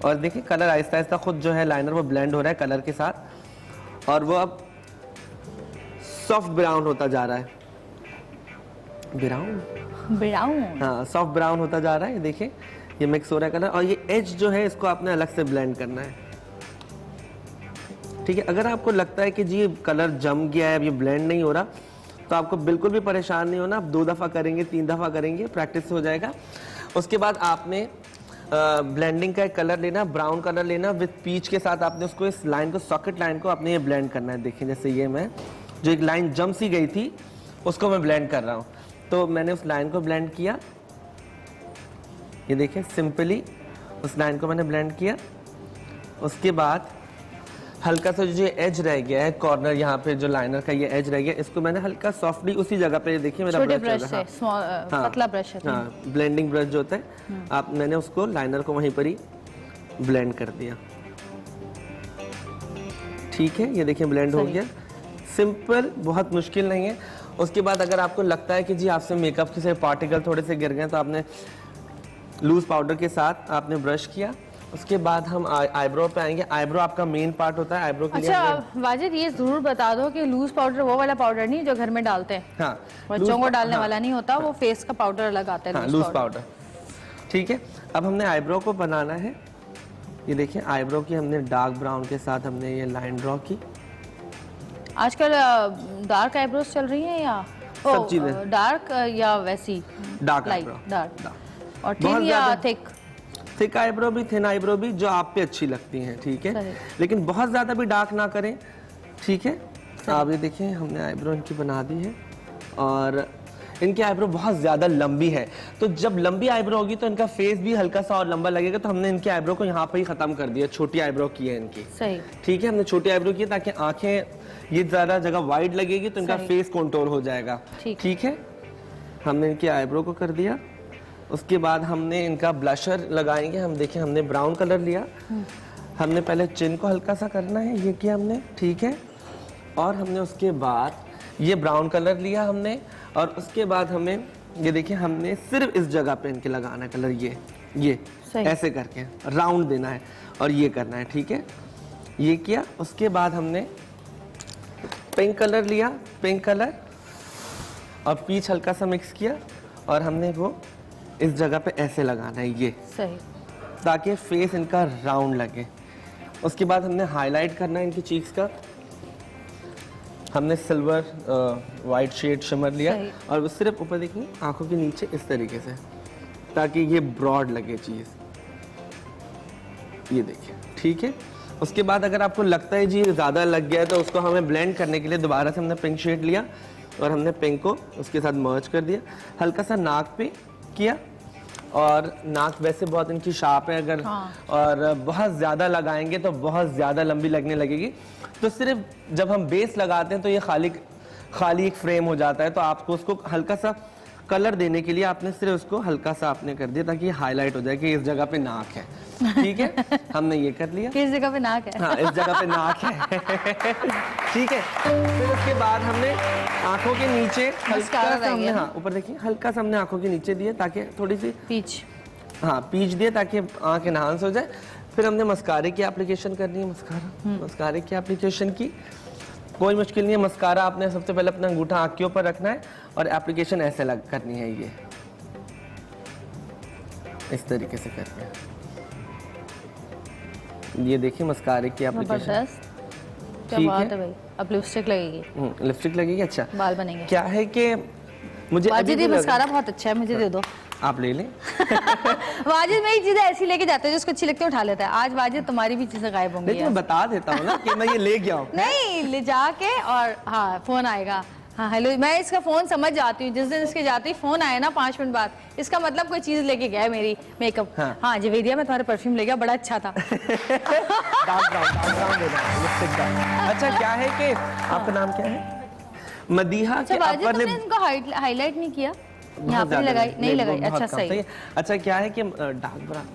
और देखिए कलर आहिस्ता आहिस्ता खुद जो है लाइनर वो ब्लेंड हो रहा है कलर के साथ और वो अब सॉफ्ट ब्राउन होता जा रहा है। ब्राउन, हाँ सॉफ्ट ब्राउन होता जा रहा है। देखिए ये मिक्स हो रहा है कलर और ये एज जो है इसको आपने अलग से ब्लेंड करना है। ठीक है, अगर आपको लगता है कि जी ये कलर जम गया है, अब ये ब्लेंड नहीं हो रहा, तो आपको बिल्कुल भी परेशान नहीं होना। आप 2 दफ़ा करेंगे, 3 दफ़ा करेंगे, प्रैक्टिस हो जाएगा। उसके बाद आपने ब्लेंडिंग का एक कलर लेना, ब्राउन कलर लेना विद पीच के साथ आपने उसको इस लाइन को, सॉकेट लाइन को आपने ये ब्लेंड करना है। देखिए जैसे ये मैं जो एक लाइन जम सी गई थी उसको मैं ब्लेंड कर रहा हूँ, तो मैंने उस लाइन को ब्लेंड किया। ये देखिए सिंपली उस लाइन को मैंने ब्लेंड किया। उसके बाद हल्का सा जो एज रह गया है कॉर्नर, यहाँ पे जो लाइनर का ये एज रह गया, इसको मैंने हल्का सॉफ्टली उसी जगह पे, देखिए मेरा ब्रश है, पतला ब्रश है, हाँ ब्लेंडिंग ब्रश जो होता है आप, मैंने उसको लाइनर को वहीं पर ही ब्लेंड कर दिया। ठीक है, ये देखिए ब्लेंड हो गया। सिंपल, बहुत मुश्किल नहीं है। उसके बाद अगर आपको लगता है कि जी आपसे मेकअप के से पार्टिकल थोड़े से गिर गए तो आपने लूज पाउडर के साथ आपने ब्रश किया। उसके बाद हम आईब्रो पे आएंगे। आईब्रो आपका मेन पार्ट होता है। आईब्रो के लिए वाजिद ये जरूर बता दो कि लूज पाउडर वो वाला पाउडर नहीं जो घर में डालते हैं, हाँ बच्चों को डालने वाला नहीं होता, वो फेस का पाउडर लगाते हैं, लूज पाउडर। ठीक है, अब हमने आईब्रो को बनाना है। ये देखिए आईब्रो की हमने डार्क ब्राउन के साथ हमने ये लाइन ड्रॉ की। आजकल डार्क आईब्रोज चल रही हैं या सब चीजें डार्क या वैसी डार्क लाइट? डार्क। और बहुत थिन या ज्यादा- थिक? थिक आईब्रो भी, थिन आईब्रो भी, जो आप पे अच्छी लगती हैं, ठीक है। सही। लेकिन बहुत ज्यादा भी डार्क ना करें, ठीक है। आप ये देखिए हमने आईब्रो इनकी बना दी है और इनकी आईब्रो बहुत ज्यादा लंबी है, तो जब लंबी आईब्रो होगी तो इनका फेस भी हल्का सा और लंबा लगेगा, तो हमने इनकी आईब्रो को यहाँ पे ही खत्म कर दिया, छोटी आईब्रो की है इनकी। सही। ठीक है, हमने छोटी आईब्रो की है ताकि आंखें ये ज्यादा जगह वाइड लगेगी तो इनका फेस कंटूर हो जाएगा। ठीक है, हमने इनकी आईब्रो को कर दिया। उसके बाद हमने इनका ब्लशर लगाएंगे। हम देखें हमने ब्राउन कलर लिया, हमने पहले चिन को हल्का सा करना है, ये किया हमने, ठीक है। और हमने उसके बाद ये ब्राउन कलर लिया हमने, और उसके बाद हमें ये देखिए हमने सिर्फ इस जगह पे इनके लगाना है कलर, ये ऐसे करके राउंड देना है और ये करना है, ठीक है। ये किया, उसके बाद हमने पिंक कलर लिया, पिंक कलर और पीच हल्का सा मिक्स किया और हमने वो इस जगह पे ऐसे लगाना है, ये सही, ताकि फेस इनका राउंड लगे। उसके बाद हमने हाईलाइट करना है इनकी चीक्स का। हमने सिल्वर वाइट शेड शिमर लिया और वो सिर्फ ऊपर देखिए आंखों के नीचे इस तरीके से, ताकि ये ब्रॉड लगे चीज, ये देखिए, ठीक है। उसके बाद अगर आपको लगता है जी ज़्यादा लग गया है तो उसको हमें ब्लेंड करने के लिए दोबारा से हमने पिंक शेड लिया और हमने पिंक को उसके साथ मर्ज कर दिया, हल्का सा नाक पे किया। और नाक वैसे बहुत इनकी शार्प है, अगर और बहुत ज़्यादा लगाएंगे तो बहुत ज़्यादा लंबी लगने लगेगी। तो सिर्फ जब हम बेस लगाते हैं तो ये खाली एक फ्रेम हो जाता है, तो आपको उसको हल्का सा कलर देने के लिए आपने सिर्फ उसको हल्का सा आपने कर दिया ताकि ये हाईलाइट हो जाए कि इस जगह पे नाक है, ठीक है। हमने ये कर लिया, किस जगह पे नाक है? हाँ, इस जगह पे नाक है, ठीक है। फिर उसके बाद हमने आंखों के नीचे हल्का सा हमने, हाँ ऊपर देखिए हल्का सा हमने आंखों के नीचे दिए ताकि थोड़ी सी पीच, हाँ पीच दिए ताकि आंख एनहांस हो जाए। फिर हमने मस्कारे की एप्लीकेशन करनी है, मस्कारे की एप्लीकेशन की कोई मुश्किल नहीं है। मस्कारा आपने सबसे पहले अपना अंगूठा आंख के ऊपर रखना है और एप्लीकेशन ऐसे लग करनी है, ये इस तरीके से करनी है। ये देखिए मस्कारे की एप्लीकेशन, क्या बात है भाई। अब लिपस्टिक लगेगी, लिपस्टिक लगेगी, अच्छा बाल बनेंगे। क्या है कि मुझे वाजिद ये मस्कारा बहुत अच्छा है, मुझे दे दो। आप ले लें। वाजिद मेरी चीजें ऐसी लेके जाते हैं जिसको अच्छी लगती है उठा लेता है। आज वाजिद तुम्हारी भी चीजें गायब होंगी। नहीं तो मैं बता देता हूँ ना कि मैं ये ले गया हूँ। नहीं, ले जाके और हाँ फोन आएगा, हाँ हेलो, मैं इसका फोन समझ जाती हूँ। जिस दिन इसके जाती फोन आया ना 5 मिनट बाद, इसका मतलब कोई चीज लेके गया है मेरी मेकअप। हाँ जवेदिया मैं तुम्हारे परफ्यूम ले गया, बड़ा अच्छा था। डार्क ब्राउन लिपस्टिक का। अच्छा क्या है कि आपका नाम क्या है? मदीहा के अपर लिप। इनको हाईलाइट नहीं किया, यहाँ पे लगाई नहीं लगाई, अच्छा सही। अच्छा क्या है कि डार्क ब्राउन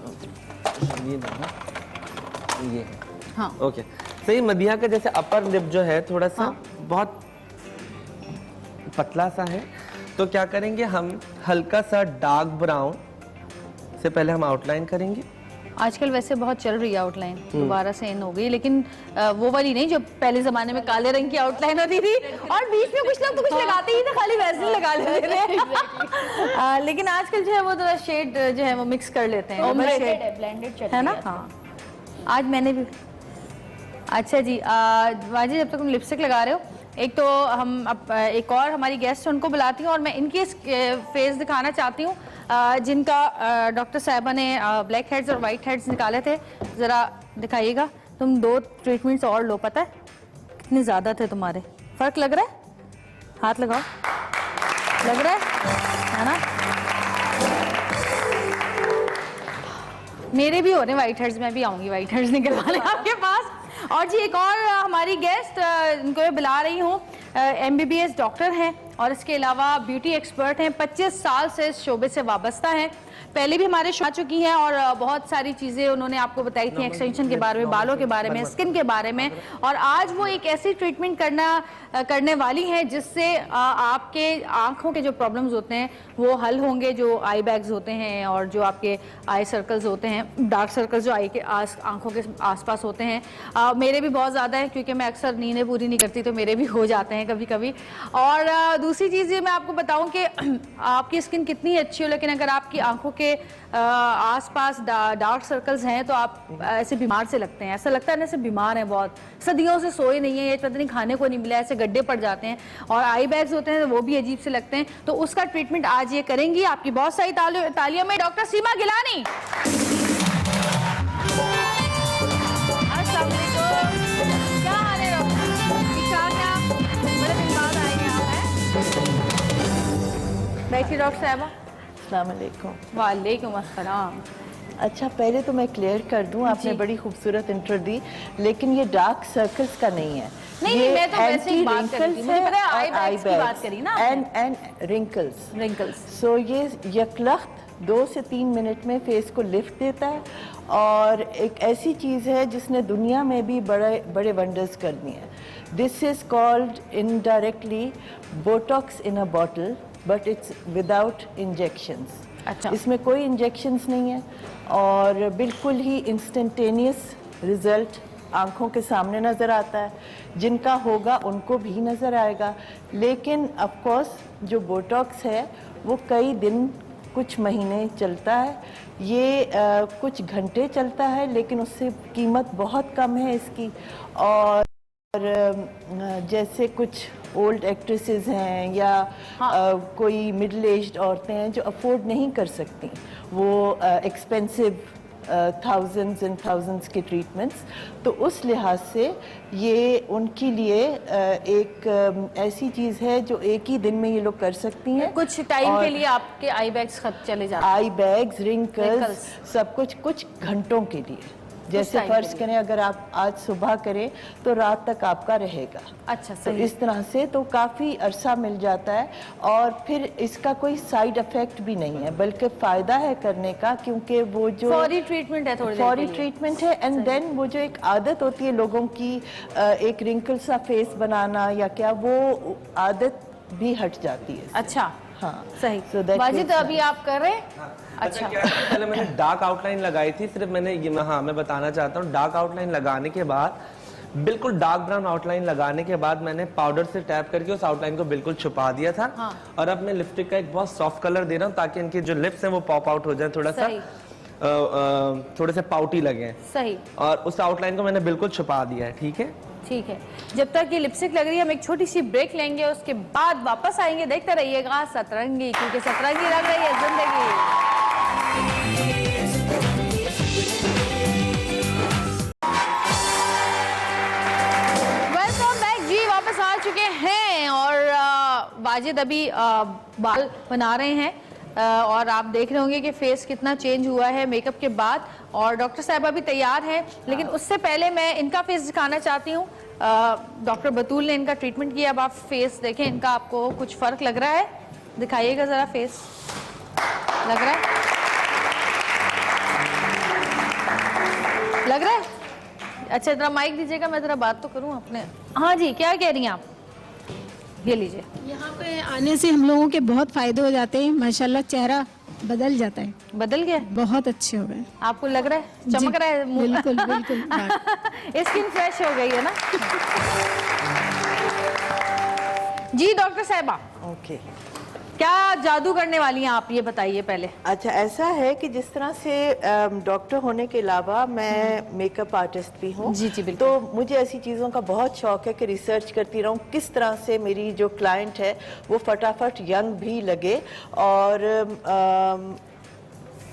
ये है, हाँ ओके सही। मदीहा का जैसे अपर लिप जो है थोड़ा सा बहुत पतला सा है, तो क्या करेंगे हम हल्का सा डार्क ब्राउन से पहले हम आउटलाइन करेंगे। आजकल वैसे बहुत चल रही है आउटलाइन, दोबारा से इन हो गई, लेकिन वो वाली नहीं जो पहले जमाने में काले रंग की आउटलाइन होती थी और बीच में कुछ लोग तो कुछ लगाते ही थे, खाली वैसे लगा लेते थे। लेकिन आजकल जो है वो थोड़ा शेड जो है वो मिक्स कर लेते हैं, ब्लेंडेड है ना। हाँ आज मैंने भी, अच्छा जी वाजिद जब तक तुम लिपस्टिक लगा रहे हो, एक तो हम अब एक और हमारी गेस्ट है उनको बुलाती हूँ और मैं इनके फेस दिखाना चाहती हूँ जिनका डॉक्टर साहिबा ने ब्लैक हेड्स और वाइट हेड्स निकाले थे। ज़रा दिखाइएगा। तुम 2 ट्रीटमेंट्स और लो, पता है कितने ज़्यादा थे तुम्हारे। फ़र्क लग रहा है? हाथ लगाओ, लग रहा है ना। मेरे भी हो रहे वाइट हेड्स, मैं भी आऊँगी वाइट हेड्स निकलवाने आपके पास। और जी एक और हमारी गेस्ट इनको मैं बुला रही हूँ, MBBS डॉक्टर हैं और इसके अलावा ब्यूटी एक्सपर्ट हैं, 25 साल से इस शोबे से वाबस्ता हैं। पहले भी हमारे शो आ चुकी हैं और बहुत सारी चीज़ें उन्होंने आपको बताई थी, एक्सटेंशन के बारे में, बालों के बारे में, स्किन के बारे में। और आज वो एक ऐसी ट्रीटमेंट करने वाली हैं जिससे आपके आँखों के जो प्रॉब्लम्स होते हैं वो हल होंगे, जो आई बैग्स होते हैं और जो आपके आई सर्कल्स होते हैं, डार्क सर्कल्स जो आई के आँखों के आसपास होते हैं। मेरे भी बहुत ज़्यादा है क्योंकि मैं अक्सर नींदें पूरी नहीं करती, तो मेरे भी हो जाते हैं कभी कभी। और दूसरी चीज़ ये मैं आपको बताऊँ कि आपकी स्किन कितनी अच्छी हो, लेकिन अगर आपकी आँखों आपके आसपास डार्क सर्कल्स हैं तो आप ऐसे बीमार से लगते हैं, ऐसा लगता है ना ऐसे बीमार हैं, बहुत सदियों से सोए नहीं है, ये पता नहीं खाने को नहीं मिला, ऐसे गड्ढे पड़ जाते हैं। और आई बैग्स होते हैं वो भी अजीब से लगते हैं, तो उसका ट्रीटमेंट आज ये करेंगी आपकी बहुत सारी तालियों में डॉक्टर सीमा गिलानी। क्या हाल है डॉक्टर? ठीक ठाक हैं आप? बड़े दिन बाद आए हैं आप, हैं? बैठिए डॉक्टर साहबा। अस्सलाम वालेकुम। वालेकुम अस्सलाम। अच्छा, पहले तो मैं क्लियर कर दूं, आपने बड़ी खूबसूरत इंट्रो दी, लेकिन ये डार्क सर्कल्स का नहीं है। नहीं, मैं तो वैसे ही बात कर रही थी, मुझे पता है आई बैग्स की बात करी ना एंड रिंकल्स। सो ये यकलख्त 2 से 3 मिनट में फेस को लिफ्ट देता है और एक ऐसी चीज़ है जिसने दुनिया में भी बड़े बड़े वंडर्स कर दिए हैं। This is called indirectly Botox in a bottle, but it's without injections. अच्छा। इसमें कोई इंजेक्शंस नहीं है और बिल्कुल ही इंस्टेंटेनियस रिजल्ट आंखों के सामने नज़र आता है। जिनका होगा उनको भी नज़र आएगा, लेकिन ऑफ कोर्स जो बोटॉक्स है वो कई दिन कुछ महीने चलता है, ये कुछ घंटे चलता है, लेकिन उससे कीमत बहुत कम है इसकी। और जैसे कुछ ओल्ड एक्ट्रेसेस हैं या कोई मिडिल एज्ड औरतें हैं जो अफोर्ड नहीं कर सकती वो एक्सपेंसिव थाउजेंड्स एंड थाउजेंड्स के ट्रीटमेंट्स, तो उस लिहाज से ये उनके लिए एक ऐसी चीज़ है जो एक ही दिन में ये लोग कर सकती हैं। कुछ टाइम के लिए आपके आई बैग्स खत्म चले जाते हैं। आई बैग्स, रिंकल्स, सब कुछ घंटों के लिए। जैसे फर्ज करें अगर आप आज सुबह करें तो रात तक आपका रहेगा। अच्छा, तो इस तरह से तो काफ़ी अरसा मिल जाता है और फिर इसका कोई साइड इफेक्ट भी नहीं है, बल्कि फ़ायदा है करने का, क्योंकि वो जो फौरी ट्रीटमेंट है, थोड़ी फौरी ट्रीटमेंट है। एंड देन वो जो एक आदत होती है लोगों की एक रिंकल सा फेस बनाना या क्या, वो आदत भी हट जाती है। अच्छा, हाँ, सही। वाजिद अभी आप कर रहे हैं? अच्छा, क्या है, पहले मैंने डार्क आउटलाइन लगाई थी, सिर्फ मैंने ये मैं बताना चाहता हूँ, डार्क आउटलाइन लगाने के बाद बिल्कुल डार्क ब्राउन आउटलाइन लगाने के बाद मैंने पाउडर से टैप करके उस आउटलाइन को बिल्कुल छुपा दिया था। हाँ। और अब मैं लिपस्टिक का एक बहुत सॉफ्ट कलर दे रहा हूँ ताकि इनके जो लिप्स हैं वो पॉप आउट हो जाए, थोड़ा सा थोड़े से पाउटी लगे। सही। और उस आउटलाइन को मैंने बिल्कुल छुपा दिया है। ठीक है, ठीक है। जब तक ये लिपस्टिक लग रही है हम एक छोटी सी ब्रेक लेंगे, उसके बाद वापस आएंगे। देखते रहिएगा सतरंगी, क्योंकि सतरंगी लग रही है जिंदगी। वेलकम बैक जी, वापस आ चुके हैं और वाजिद अभी बाल बना रहे हैं और आप देख रहे होंगे कि फेस कितना चेंज हुआ है मेकअप के बाद। और डॉक्टर साहबा भी तैयार हैं, लेकिन उससे पहले मैं इनका फेस दिखाना चाहती हूँ। डॉक्टर बतूल ने इनका ट्रीटमेंट किया, अब आप फेस देखें इनका, आपको कुछ फर्क लग रहा है? दिखाइएगा जरा फेस, लग रहा है? लग रहा है? अच्छा, जरा माइक दीजिएगा, मैं जरा बात तो करूँ अपने। हाँ जी, क्या कह रही हैं आप? ये लीजिए। यहाँ पे आने से हम लोगों के बहुत फायदे हो जाते हैं, माशाल्लाह चेहरा बदल जाता है। बदल गया? बहुत अच्छे हो गए। आपको लग रहा है चमक रहा है मुंह? बिल्कुल बिल्कुल। स्किन फ्रेश हो गई है ना? जी डॉक्टर साहिबा, ओके, क्या जादू करने वाली हैं आप, ये बताइए पहले। अच्छा, ऐसा है कि जिस तरह से डॉक्टर होने के अलावा मैं मेकअप आर्टिस्ट भी हूँ। जी जी, बिल्कुल। तो मुझे ऐसी चीज़ों का बहुत शौक है कि रिसर्च करती रहूँ किस तरह से मेरी जो क्लाइंट है वो फटाफट यंग भी लगे और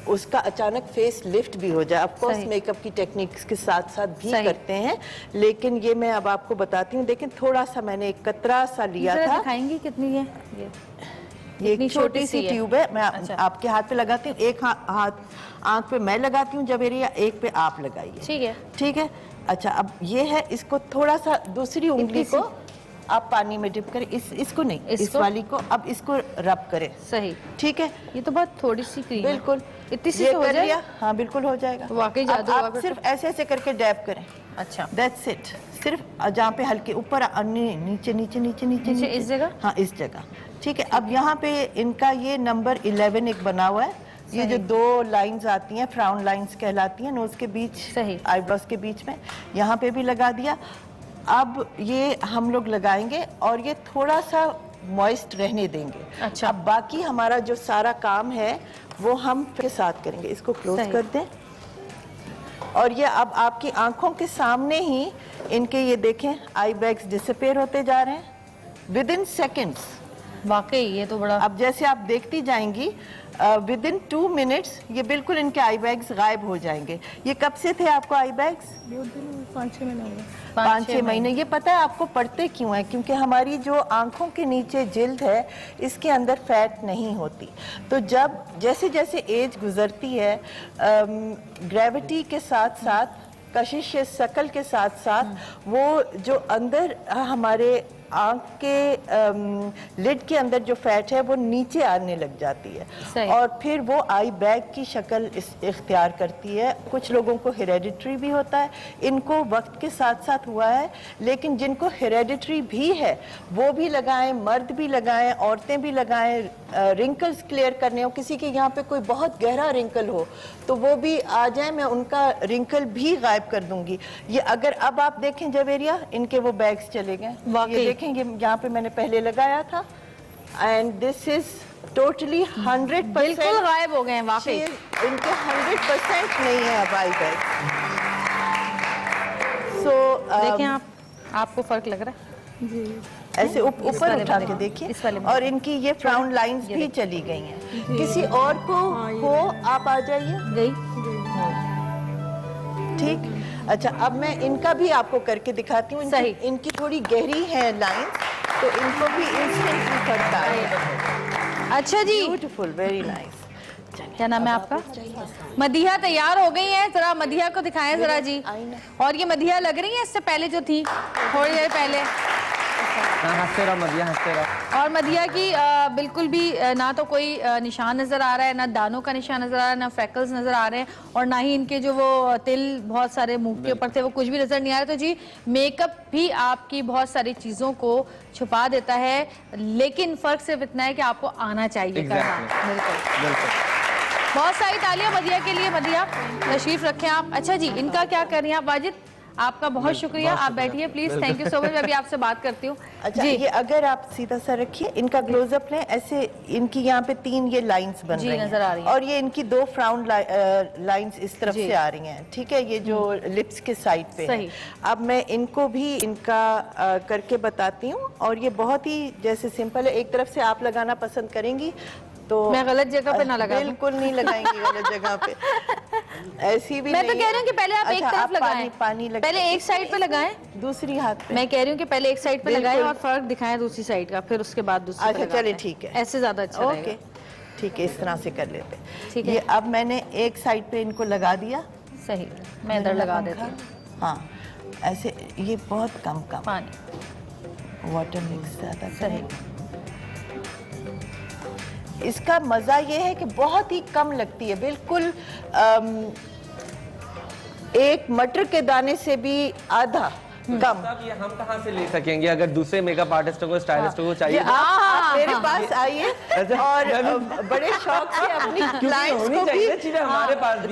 उसका अचानक फेस लिफ्ट भी हो जाए। ऑफ कोर्स मेकअप की टेक्निक्स के साथ साथ भी करते हैं, लेकिन ये मैं अब आपको बताती हूँ। लेकिन थोड़ा सा मैंने एक कतरा सा लिया था। दिखाएंगी कितनी है ये एक छोटी सी ट्यूब है, मैं आपके हाथ पे लगाती हूँ। एक हाथ आंख पे मैं लगाती हूँ जवेरिया, एक पे आप लगाइए। ठीक है, ठीक है। अच्छा, अब ये है, इसको थोड़ा सा दूसरी उंगली को आप पानी में डिप करें, इसको नहीं, इस वाली को। अब इसको रब करें। सही, ठीक है। ये तो बहुत थोड़ी सी क्रीम है। बिल्कुल, इतनी सी हो जाएगा? हाँ बिल्कुल हो जाएगा। वाकई जादू। आप सिर्फ ऐसे ऐसे करके डैब करें। अच्छा, दैट्स इट। सिर्फ जहाँ पे हल्के ऊपर नीचे नीचे नीचे नीचे इस जगह। हाँ, इस जगह। ठीक है। अब यहाँ पे इनका ये नंबर 11 एक बना हुआ है। ये जो 2 लाइंस आती हैं, फ्राउन लाइंस कहलाती हैं, नोज के बीच, आईब्रोज के बीच में, यहाँ पे भी लगा दिया। अब ये हम लोग लगाएंगे और ये थोड़ा सा मॉइस्ट रहने देंगे। अच्छा। अब बाकी हमारा जो सारा काम है वो हम के साथ करेंगे। इसको क्लोज कर दें और ये अब आपकी आंखों के सामने ही इनके ये देखें आई बैग्स डिसअपेयर होते जा रहे हैं विद इन सेकेंड्स। वाकई ये तो बड़ा, अब जैसे आप देखती जाएंगी विद इन 2 मिनट्स ये बिल्कुल इनके आई बैग्स गायब हो जाएंगे। ये कब से थे आपको आई बैग्स? 5-6 महीने हो गए। 5-6 महीने। ये पता है आपको पड़ते क्यों है? क्योंकि हमारी जो आंखों के नीचे जिल्द है इसके अंदर फैट नहीं होती। तो जब जैसे जैसे एज गुजरती है ग्रेविटी के साथ साथ कशिश शकल के साथ साथ वो जो अंदर हमारे आंख के लिड के अंदर जो फैट है वो नीचे आने लग जाती है और फिर वो आई बैग की शक्ल इख्तियार करती है। कुछ लोगों को हेरेडिटरी भी होता है, इनको वक्त के साथ साथ हुआ है, लेकिन जिनको हेरेडिटरी भी है वो भी लगाएं, मर्द भी लगाएं, औरतें भी लगाएं। रिंकल्स क्लियर करने हो, किसी के यहाँ पे कोई बहुत गहरा रिंकल हो तो वो भी आ जाए, मैं उनका रिंकल भी गायब कर दूंगी। ये अगर अब आप देखें जवेरिया, इनके वो बैग्स चले गए। ये देखेंगे यहाँ पे मैंने पहले लगाया था एंड दिस इज टोटली 100% बिल्कुल गायब हो गए हैं। वाकई इनके 100% नहीं है अब आई बैग। सो देखें आप, आपको फर्क लग रहा है जी? ऐसे ऊपर उठा के देखिए और इनकी ये फ्राउन लाइंस भी चली गई हैं। किसी और को हो आप आ जाइए। गई ठीक। अच्छा, अब मैं इनका भी आपको करके दिखाती हूँ। इनकी थोड़ी गहरी है लाइन तो इनको भी इंस्टेंटली फर्क आएगा। अच्छा जी, ब्यूटीफुल, वेरी नाइस। क्या नाम है आपका? मदिहा तैयार हो गई है, जरा मदिहा को दिखाएं जरा जी। और ये मदिहा लग रही है इससे पहले जो थी थोड़ी देर पहले? हंसते रहो मदिहा, हंसते रहो। और मदिहा की बिल्कुल भी ना तो कोई निशान नजर आ रहा है, ना दानों का निशान नजर आ रहा है, ना फ्रैकल्स नजर आ रहे हैं और ना ही इनके जो वो तिल बहुत सारे मुंह के ऊपर थे वो कुछ भी नजर नहीं आ रहा। तो जी मेकअप भी आपकी बहुत सारी चीजों को छुपा देता है, लेकिन फर्क सिर्फ इतना है कि आपको आना चाहिए करना। बिल्कुल। बहुत सारी तालियां मदिहा के लिए। मदिहा तशरीफ रखें आप। अच्छा जी, इनका क्या कर रही हैं आप? वाजिद आपका बहुत शुक्रिया, आप बैठिए please. Thank you so much. मैं अभी आपसे बात करती हूँ। अच्छा जी, ये अगर आप सीधा सा रखिए, इनका क्लोजअप लें, ऐसे इनकी यहाँ पे 3 ये लाइंस बन रही नजर आ रही हैं और ये इनकी 2 फ्राउन लाइंस इस तरफ से आ रही हैं। ठीक है, ये जो लिप्स के साइड पे है। अब मैं इनको भी इनका करके बताती हूँ और ये बहुत ही जैसे सिंपल है। एक तरफ से आप लगाना पसंद करेंगी तो मैं गलत जगह पे ना लगाऊं। बिल्कुल नहीं लगाएंगी गलत जगह पे। ऐसी भी मैं नहीं तो कह रही हूँ कि पहले आप एक तरफ लगाएं, पानी पहले एक साइड पे लगाएं, दूसरी हाथ पे। मैं कह रही हूँ कि पहले एक साइड पे लगाएं और फर्क दिखाएं दूसरी साइड का, फिर उसके बाद दूसरी। अच्छा चलिए ठीक है, ऐसे ज्यादा अच्छा रहेगा। ठीक है, इस तरह से कर लेते। ठीक है, ये अब मैंने एक साइड पे इनको लगा दिया। सही, मैं इधर लगा देती हूँ। हाँ, ऐसे ये बहुत कम पानी, वाटर मिक्स ज्यादा सही। इसका मजा ये है कि बहुत ही कम लगती है, बिल्कुल एक मटर के दाने से भी आधा कम। ये हम कहाँ से ले सकेंगे अगर दूसरे मेकअप आर्टिस्टों को, स्टाइलिस्टों को चाहिए? आप मेरे पास आइए और बड़े शौक से अपनी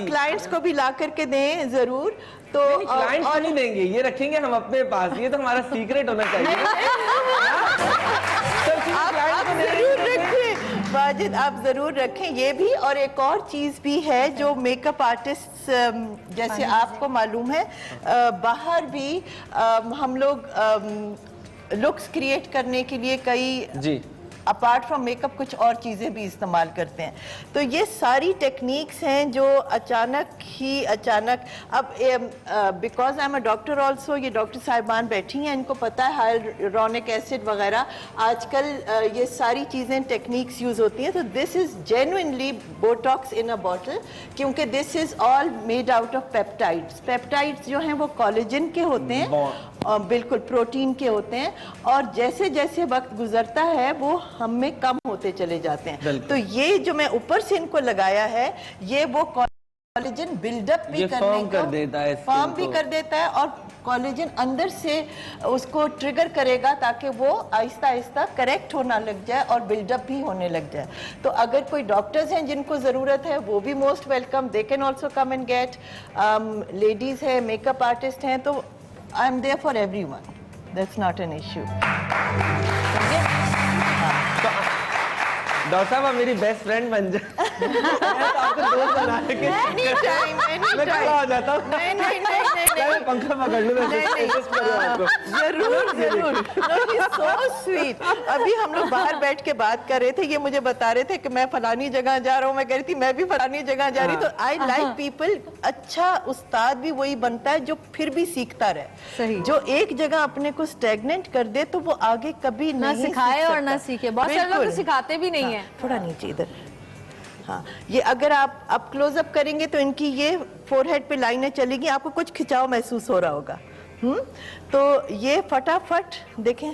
क्लाइंट्स को भी ला करके दें जरूर। तो क्लाइंट्स को नहीं देंगे, ये रखेंगे हम अपने पास, ये तो हमारा सीक्रेट होना चाहिए। आप जरूर रखें वाजिद, आप जरूर रखें ये भी। और एक और चीज भी है जो मेकअप आर्टिस्ट जैसे आपको मालूम है बाहर भी हम लोग लुक्स क्रिएट करने के लिए कई जी अपार्ट फ्रॉम मेकअप कुछ और चीज़ें भी इस्तेमाल करते हैं। तो ये सारी टेक्निक्स हैं जो अचानक अब because I am a doctor also, ये डॉक्टर साहिबान बैठी हैं, इनको पता है हाइलुरोनिक एसिड वगैरह आजकल ये सारी चीज़ें टेक्निक्स यूज़ होती हैं। तो this is genuinely Botox in a bottle, क्योंकि this is all made out of peptides. Peptides जो हैं वो कोलेजन के होते हैं और बिल्कुल प्रोटीन के होते हैं, और जैसे जैसे वक्त गुजरता है वो हम में कम होते चले जाते हैं। तो ये जो मैं ऊपर से इनको लगाया है ये वो कोलेजन बिल्डअप भी फॉर्म भी कर देता है और कोलेजन अंदर से उसको ट्रिगर करेगा ताकि वो आहिस्ता आहिस्ता करेक्ट होना लग जाए और बिल्डअप भी होने लग जाए। तो अगर कोई डॉक्टर्स हैं जिनको ज़रूरत है वो भी most welcome, they can also come and get. Ladies है, मेकअप आर्टिस्ट हैं, तो I am there for everyone. That's not an issue. Doctor साहब आप मेरी बेस्ट फ्रेंड बन जाए तो आपको दोस्त बना के मैं खड़ा हो जाता हूँ। मैं पंखा पकड़ लूँ, जरूर सो स्वीट। अभी हम लोग बाहर बैठ के बात कर रहे थे, ये मुझे बता रहे थे कि मैं फलानी जगह जा रहा हूँ, मैं कह रही थी मैं भी फलानी जगह जा रही। तो आई लाइक पीपल, अच्छा उस्ताद भी वही बनता है जो फिर भी सीखता रहे। सही। जो एक जगह अपने को स्टेगनेंट कर दे तो वो आगे कभी ना नहीं सिखाए सीख और ना सकता। सीखे। बहुत सारे लोग तो बिल्कुल। सिखाते भी नहीं हाँ, है। थोड़ा नीचे इधर। हाँ, ये अगर आप क्लोज अप करेंगे तो इनकी ये फोरहेड पे लाइनें चलेगी, आपको कुछ खिंचाव महसूस हो रहा होगा। तो ये फटाफट देखें,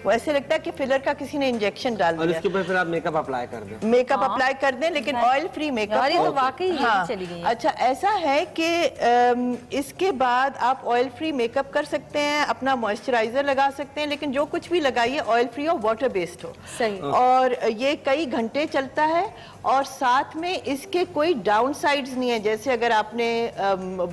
वो ऐसे लगता है कि फिलर का किसी ने इंजेक्शन डाल और दिया। इसके ऊपर फिर आप मेकअप अप्लाई कर दें। मेकअप अप्लाई कर दें, लेकिन ऑयल फ्री मेकअप। यार, ये तो वाकई ये भी चली गई है। अच्छा, ऐसा है कि इसके बाद आप ऑयल फ्री मेकअप कर सकते हैं, अपना मॉइस्चराइजर लगा सकते हैं, लेकिन जो कुछ भी लगाइए ऑयल फ्री और वाटर बेस्ड हो। सही। और ये कई घंटे चलता है, और साथ में इसके कोई डाउन साइड्स नहीं है। जैसे अगर आपने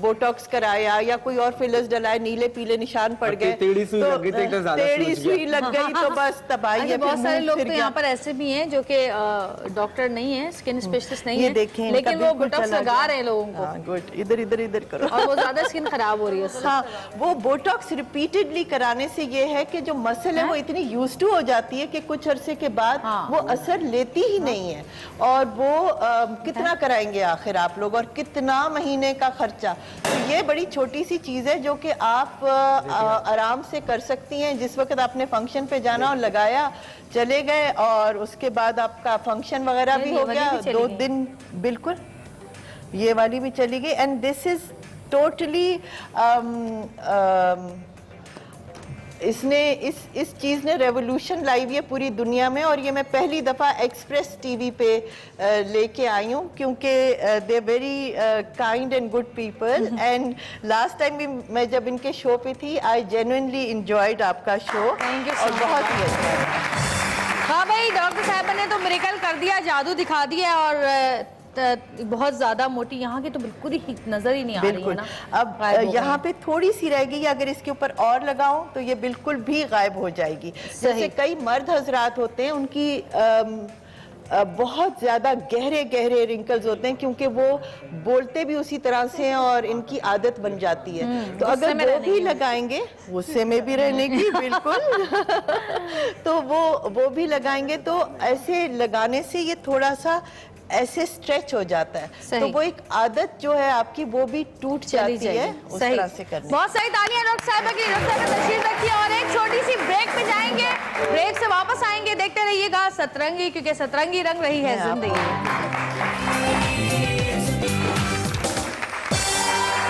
बोटॉक्स कराया या कोई और फिलर्स डलाए, नीले पीले निशान पड़ गए, टेढ़ी सुई लग गई तो एक तो ज्यादा टेढ़ी सूज गया। सुई लग गई तो बस तबाही है। अच्छा, बहुत फिर सारे मुंह लोग फिर तो गया। यहाँ पर ऐसे भी हैं जो कि डॉक्टर नहीं है, स्किन स्पेशलिस्ट नहीं ये है, देखें, इनका लेकिन वो बिल्कुल बोटॉक्स चला लगा गया। रहे हैं लोगों को। हाँ, गुड। इधर इधर इधर करो। और वो ज्यादा स्किन खराब हो रही है उससे। हाँ, वो बोटॉक्स रिपीटेडली कराने से ये है कि जो मसल है वो इतनी यूज्ड टू हो जाती है कि कुछ अरसे के बाद वो असर लेती ही नहीं है। और वो कितना कराएंगे आखिर आप लोग, और कितना महीने का खर्चा। तो ये बड़ी छोटी सी चीज़ है जो कि आप आराम से कर सकती हैं। जिस वक्त आपने फंक्शन पे जाना और लगाया, चले गए, और उसके बाद आपका फंक्शन वगैरह भी हो गया, 2 दिन। बिल्कुल, ये वाली भी चली गई। एंड दिस इज टोटली इसने इस चीज़ ने रेवोल्यूशन लाई हुई है पूरी दुनिया में। और ये मैं पहली दफ़ा एक्सप्रेस टीवी पे लेके आई हूँ, क्योंकि they very kind and good people. And last time भी मैं जब इनके शो पे थी, आई जेन्युइनली इंजॉयड आपका शो। Thank you so और बहुत ही अच्छा। हाँ भाई, डॉक्टर साहब ने तो मिरेकल कर दिया, जादू दिखा दिया। और बहुत ज्यादा मोटी यहाँ की तो बिल्कुल ही नजर ही नहीं आ रही है बिल्कुल। ना। अब यहाँ पे थोड़ी सी रह गई, अगर इसके ऊपर और लगाऊं तो ये बिल्कुल भी गायब हो जाएगी। जैसे कई मर्द हजरात होते हैं, उनकी बहुत ज्यादा गहरे गहरे रिंकल्स होते हैं, क्योंकि वो बोलते भी उसी तरह से हैं और इनकी आदत बन जाती है। तो अगर वो भी लगाएंगे, गुस्से में भी रहने की, बिल्कुल तो वो भी लगाएंगे तो ऐसे लगाने से ये थोड़ा सा ऐसे स्ट्रेच हो जाता है। तो वो एक आदत जो है आपकी, वो भी टूट जाती है उस तरह से करने। बहुत सारी तालियां डॉक्टर साहब की। डॉक्टर साहब तशरीफ रखिए, और एक छोटी सी ब्रेक पे जाएंगे। ब्रेक से वापस आएंगे, देखते रहिएगा सतरंगी, क्योंकि सतरंगी रंग रही है जिंदगी।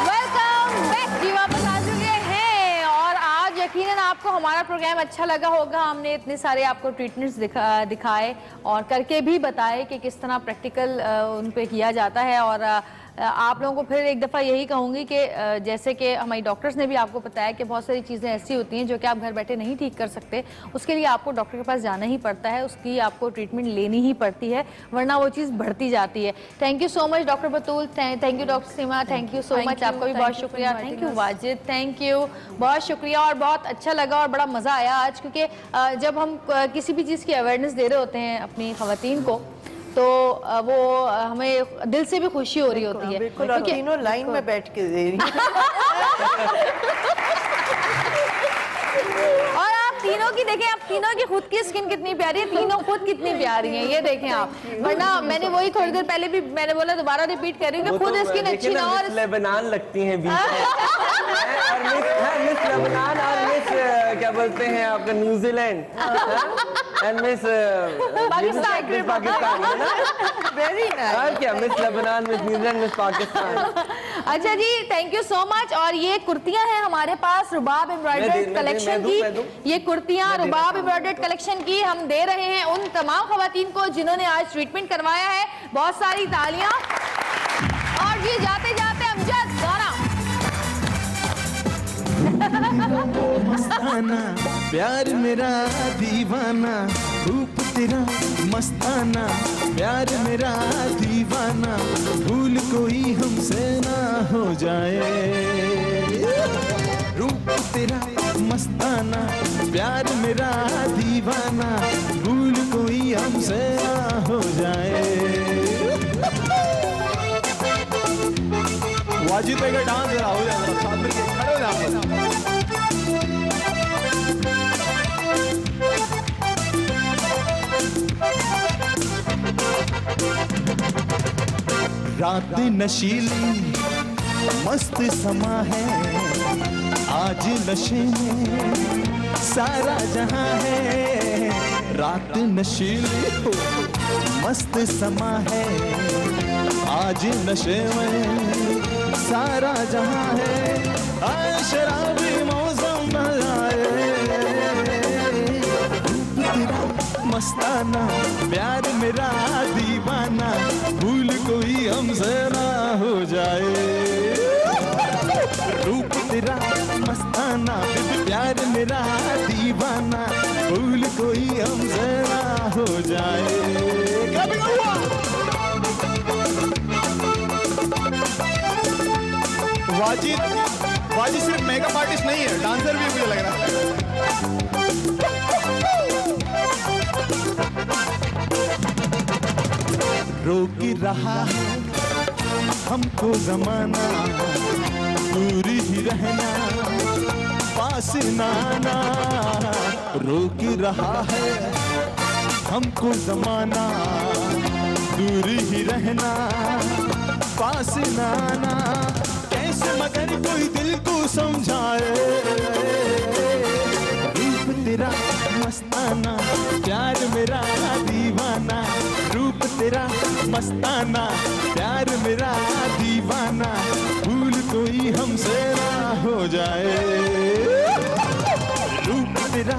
वेलकम बैक जी, वापस आ चुके हैं। और आज यकीनन आपको हमारा प्रोग्राम अच्छा लगा होगा। हमने इतने सारे आपको ट्रीटमेंट्स दिखाए और करके भी बताए कि किस तरह प्रैक्टिकल उन पे किया जाता है। और आप लोगों को फिर एक दफ़ा यही कहूँगी कि जैसे कि हमारी डॉक्टर्स ने भी आपको बताया कि बहुत सारी चीज़ें ऐसी होती हैं जो कि आप घर बैठे नहीं ठीक कर सकते, उसके लिए आपको डॉक्टर के पास जाना ही पड़ता है, उसकी आपको ट्रीटमेंट लेनी ही पड़ती है, वरना वो चीज़ बढ़ती जाती है। Thank you so much doctor Batool, thank you doctor Seema, thank you so much. आपका भी बहुत शुक्रिया। Thank you Wajid, thank you, बहुत शुक्रिया। और बहुत अच्छा लगा और बड़ा मज़ा आया आज, क्योंकि जब हम किसी भी चीज़ की अवेयरनेस दे रहे होते हैं अपनी ख़वातीन को, तो वो हमें दिल से भी खुशी हो रही होती है। बिल्कुल, और तीनों लाइन में बैठ के दे रही और आप तीनों की देखें, आप तीनों की खुद की स्किन कितनी प्यारी है, तीनों खुद कितनी प्यारी हैं, ये देखें आप। वरना मैंने वही थोड़ी देर पहले भी मैंने बोला, दोबारा रिपीट कर रही हूँ कि खुद स्किन अच्छी ना और लेबनान लगती हैं बीच में। और मिस लेबनान और मिस क्या बोलते हैं आपका न्यूजीलैंड एंड मिस पाकिस्तान है ना। Very nice. और क्या, miss Lebanon, miss New Zealand, miss Pakistan. अच्छा जी, थैंक यू सो मच। और ये कुर्तियां हैं हमारे पास रुबाब एम्ब्रॉयडर्ड कलेक्शन की। ये कुर्तियां रुबाब एम्ब्रॉयडर्ड कलेक्शन की हम दे रहे हैं उन तमाम खवातीन को जिन्होंने आज ट्रीटमेंट करवाया है। बहुत सारी तालियां। और जी जाते जाते अमजद गाना। मस्ताना प्यार मेरा दीवाना, रूप तेरा मस्ताना, प्यार मेरा दीवाना, भूल कोई हमसे ना हो जाए। रूप तेरा मस्ताना, प्यार मेरा दीवाना, भूल कोई हमसे ना हो वाजिद भाई का डांस जरा हो जाए, साथ में खड़े हो जाओ। रात नशीली मस्त समा है, आज नशे में सारा जहां है। रात नशीली हो मस्त समा है, आज नशे में सारा जहां है। आए शराबी मौसम न आए, तेरा मस्ताना प्यार मेरा दीवाना, भूल कोई हमसे ना हो जाए। रूप तेरा मस्ताना प्यार मेरा दीवाना, भूल कोई हमसे ना हो जाए। कभी ना हुआ। वाजिद सिर्फ मेकअप आर्टिस्ट नहीं है, डांसर भी मुझे लग रहा है। रोक रहा है हमको जमाना, दूर ही रहना पास ना आना। रोक रहा है हमको जमाना, दूर ही रहना पास ना आना। कैसे मगर कोई दिल को समझाए, रूप तेरा मस्ताना प्यार मेरा दीवाना, रूप तेरा मस्ताना प्यार मेरा दीवाना, भूल कोई हमसे ना हो जाए। रूप तेरा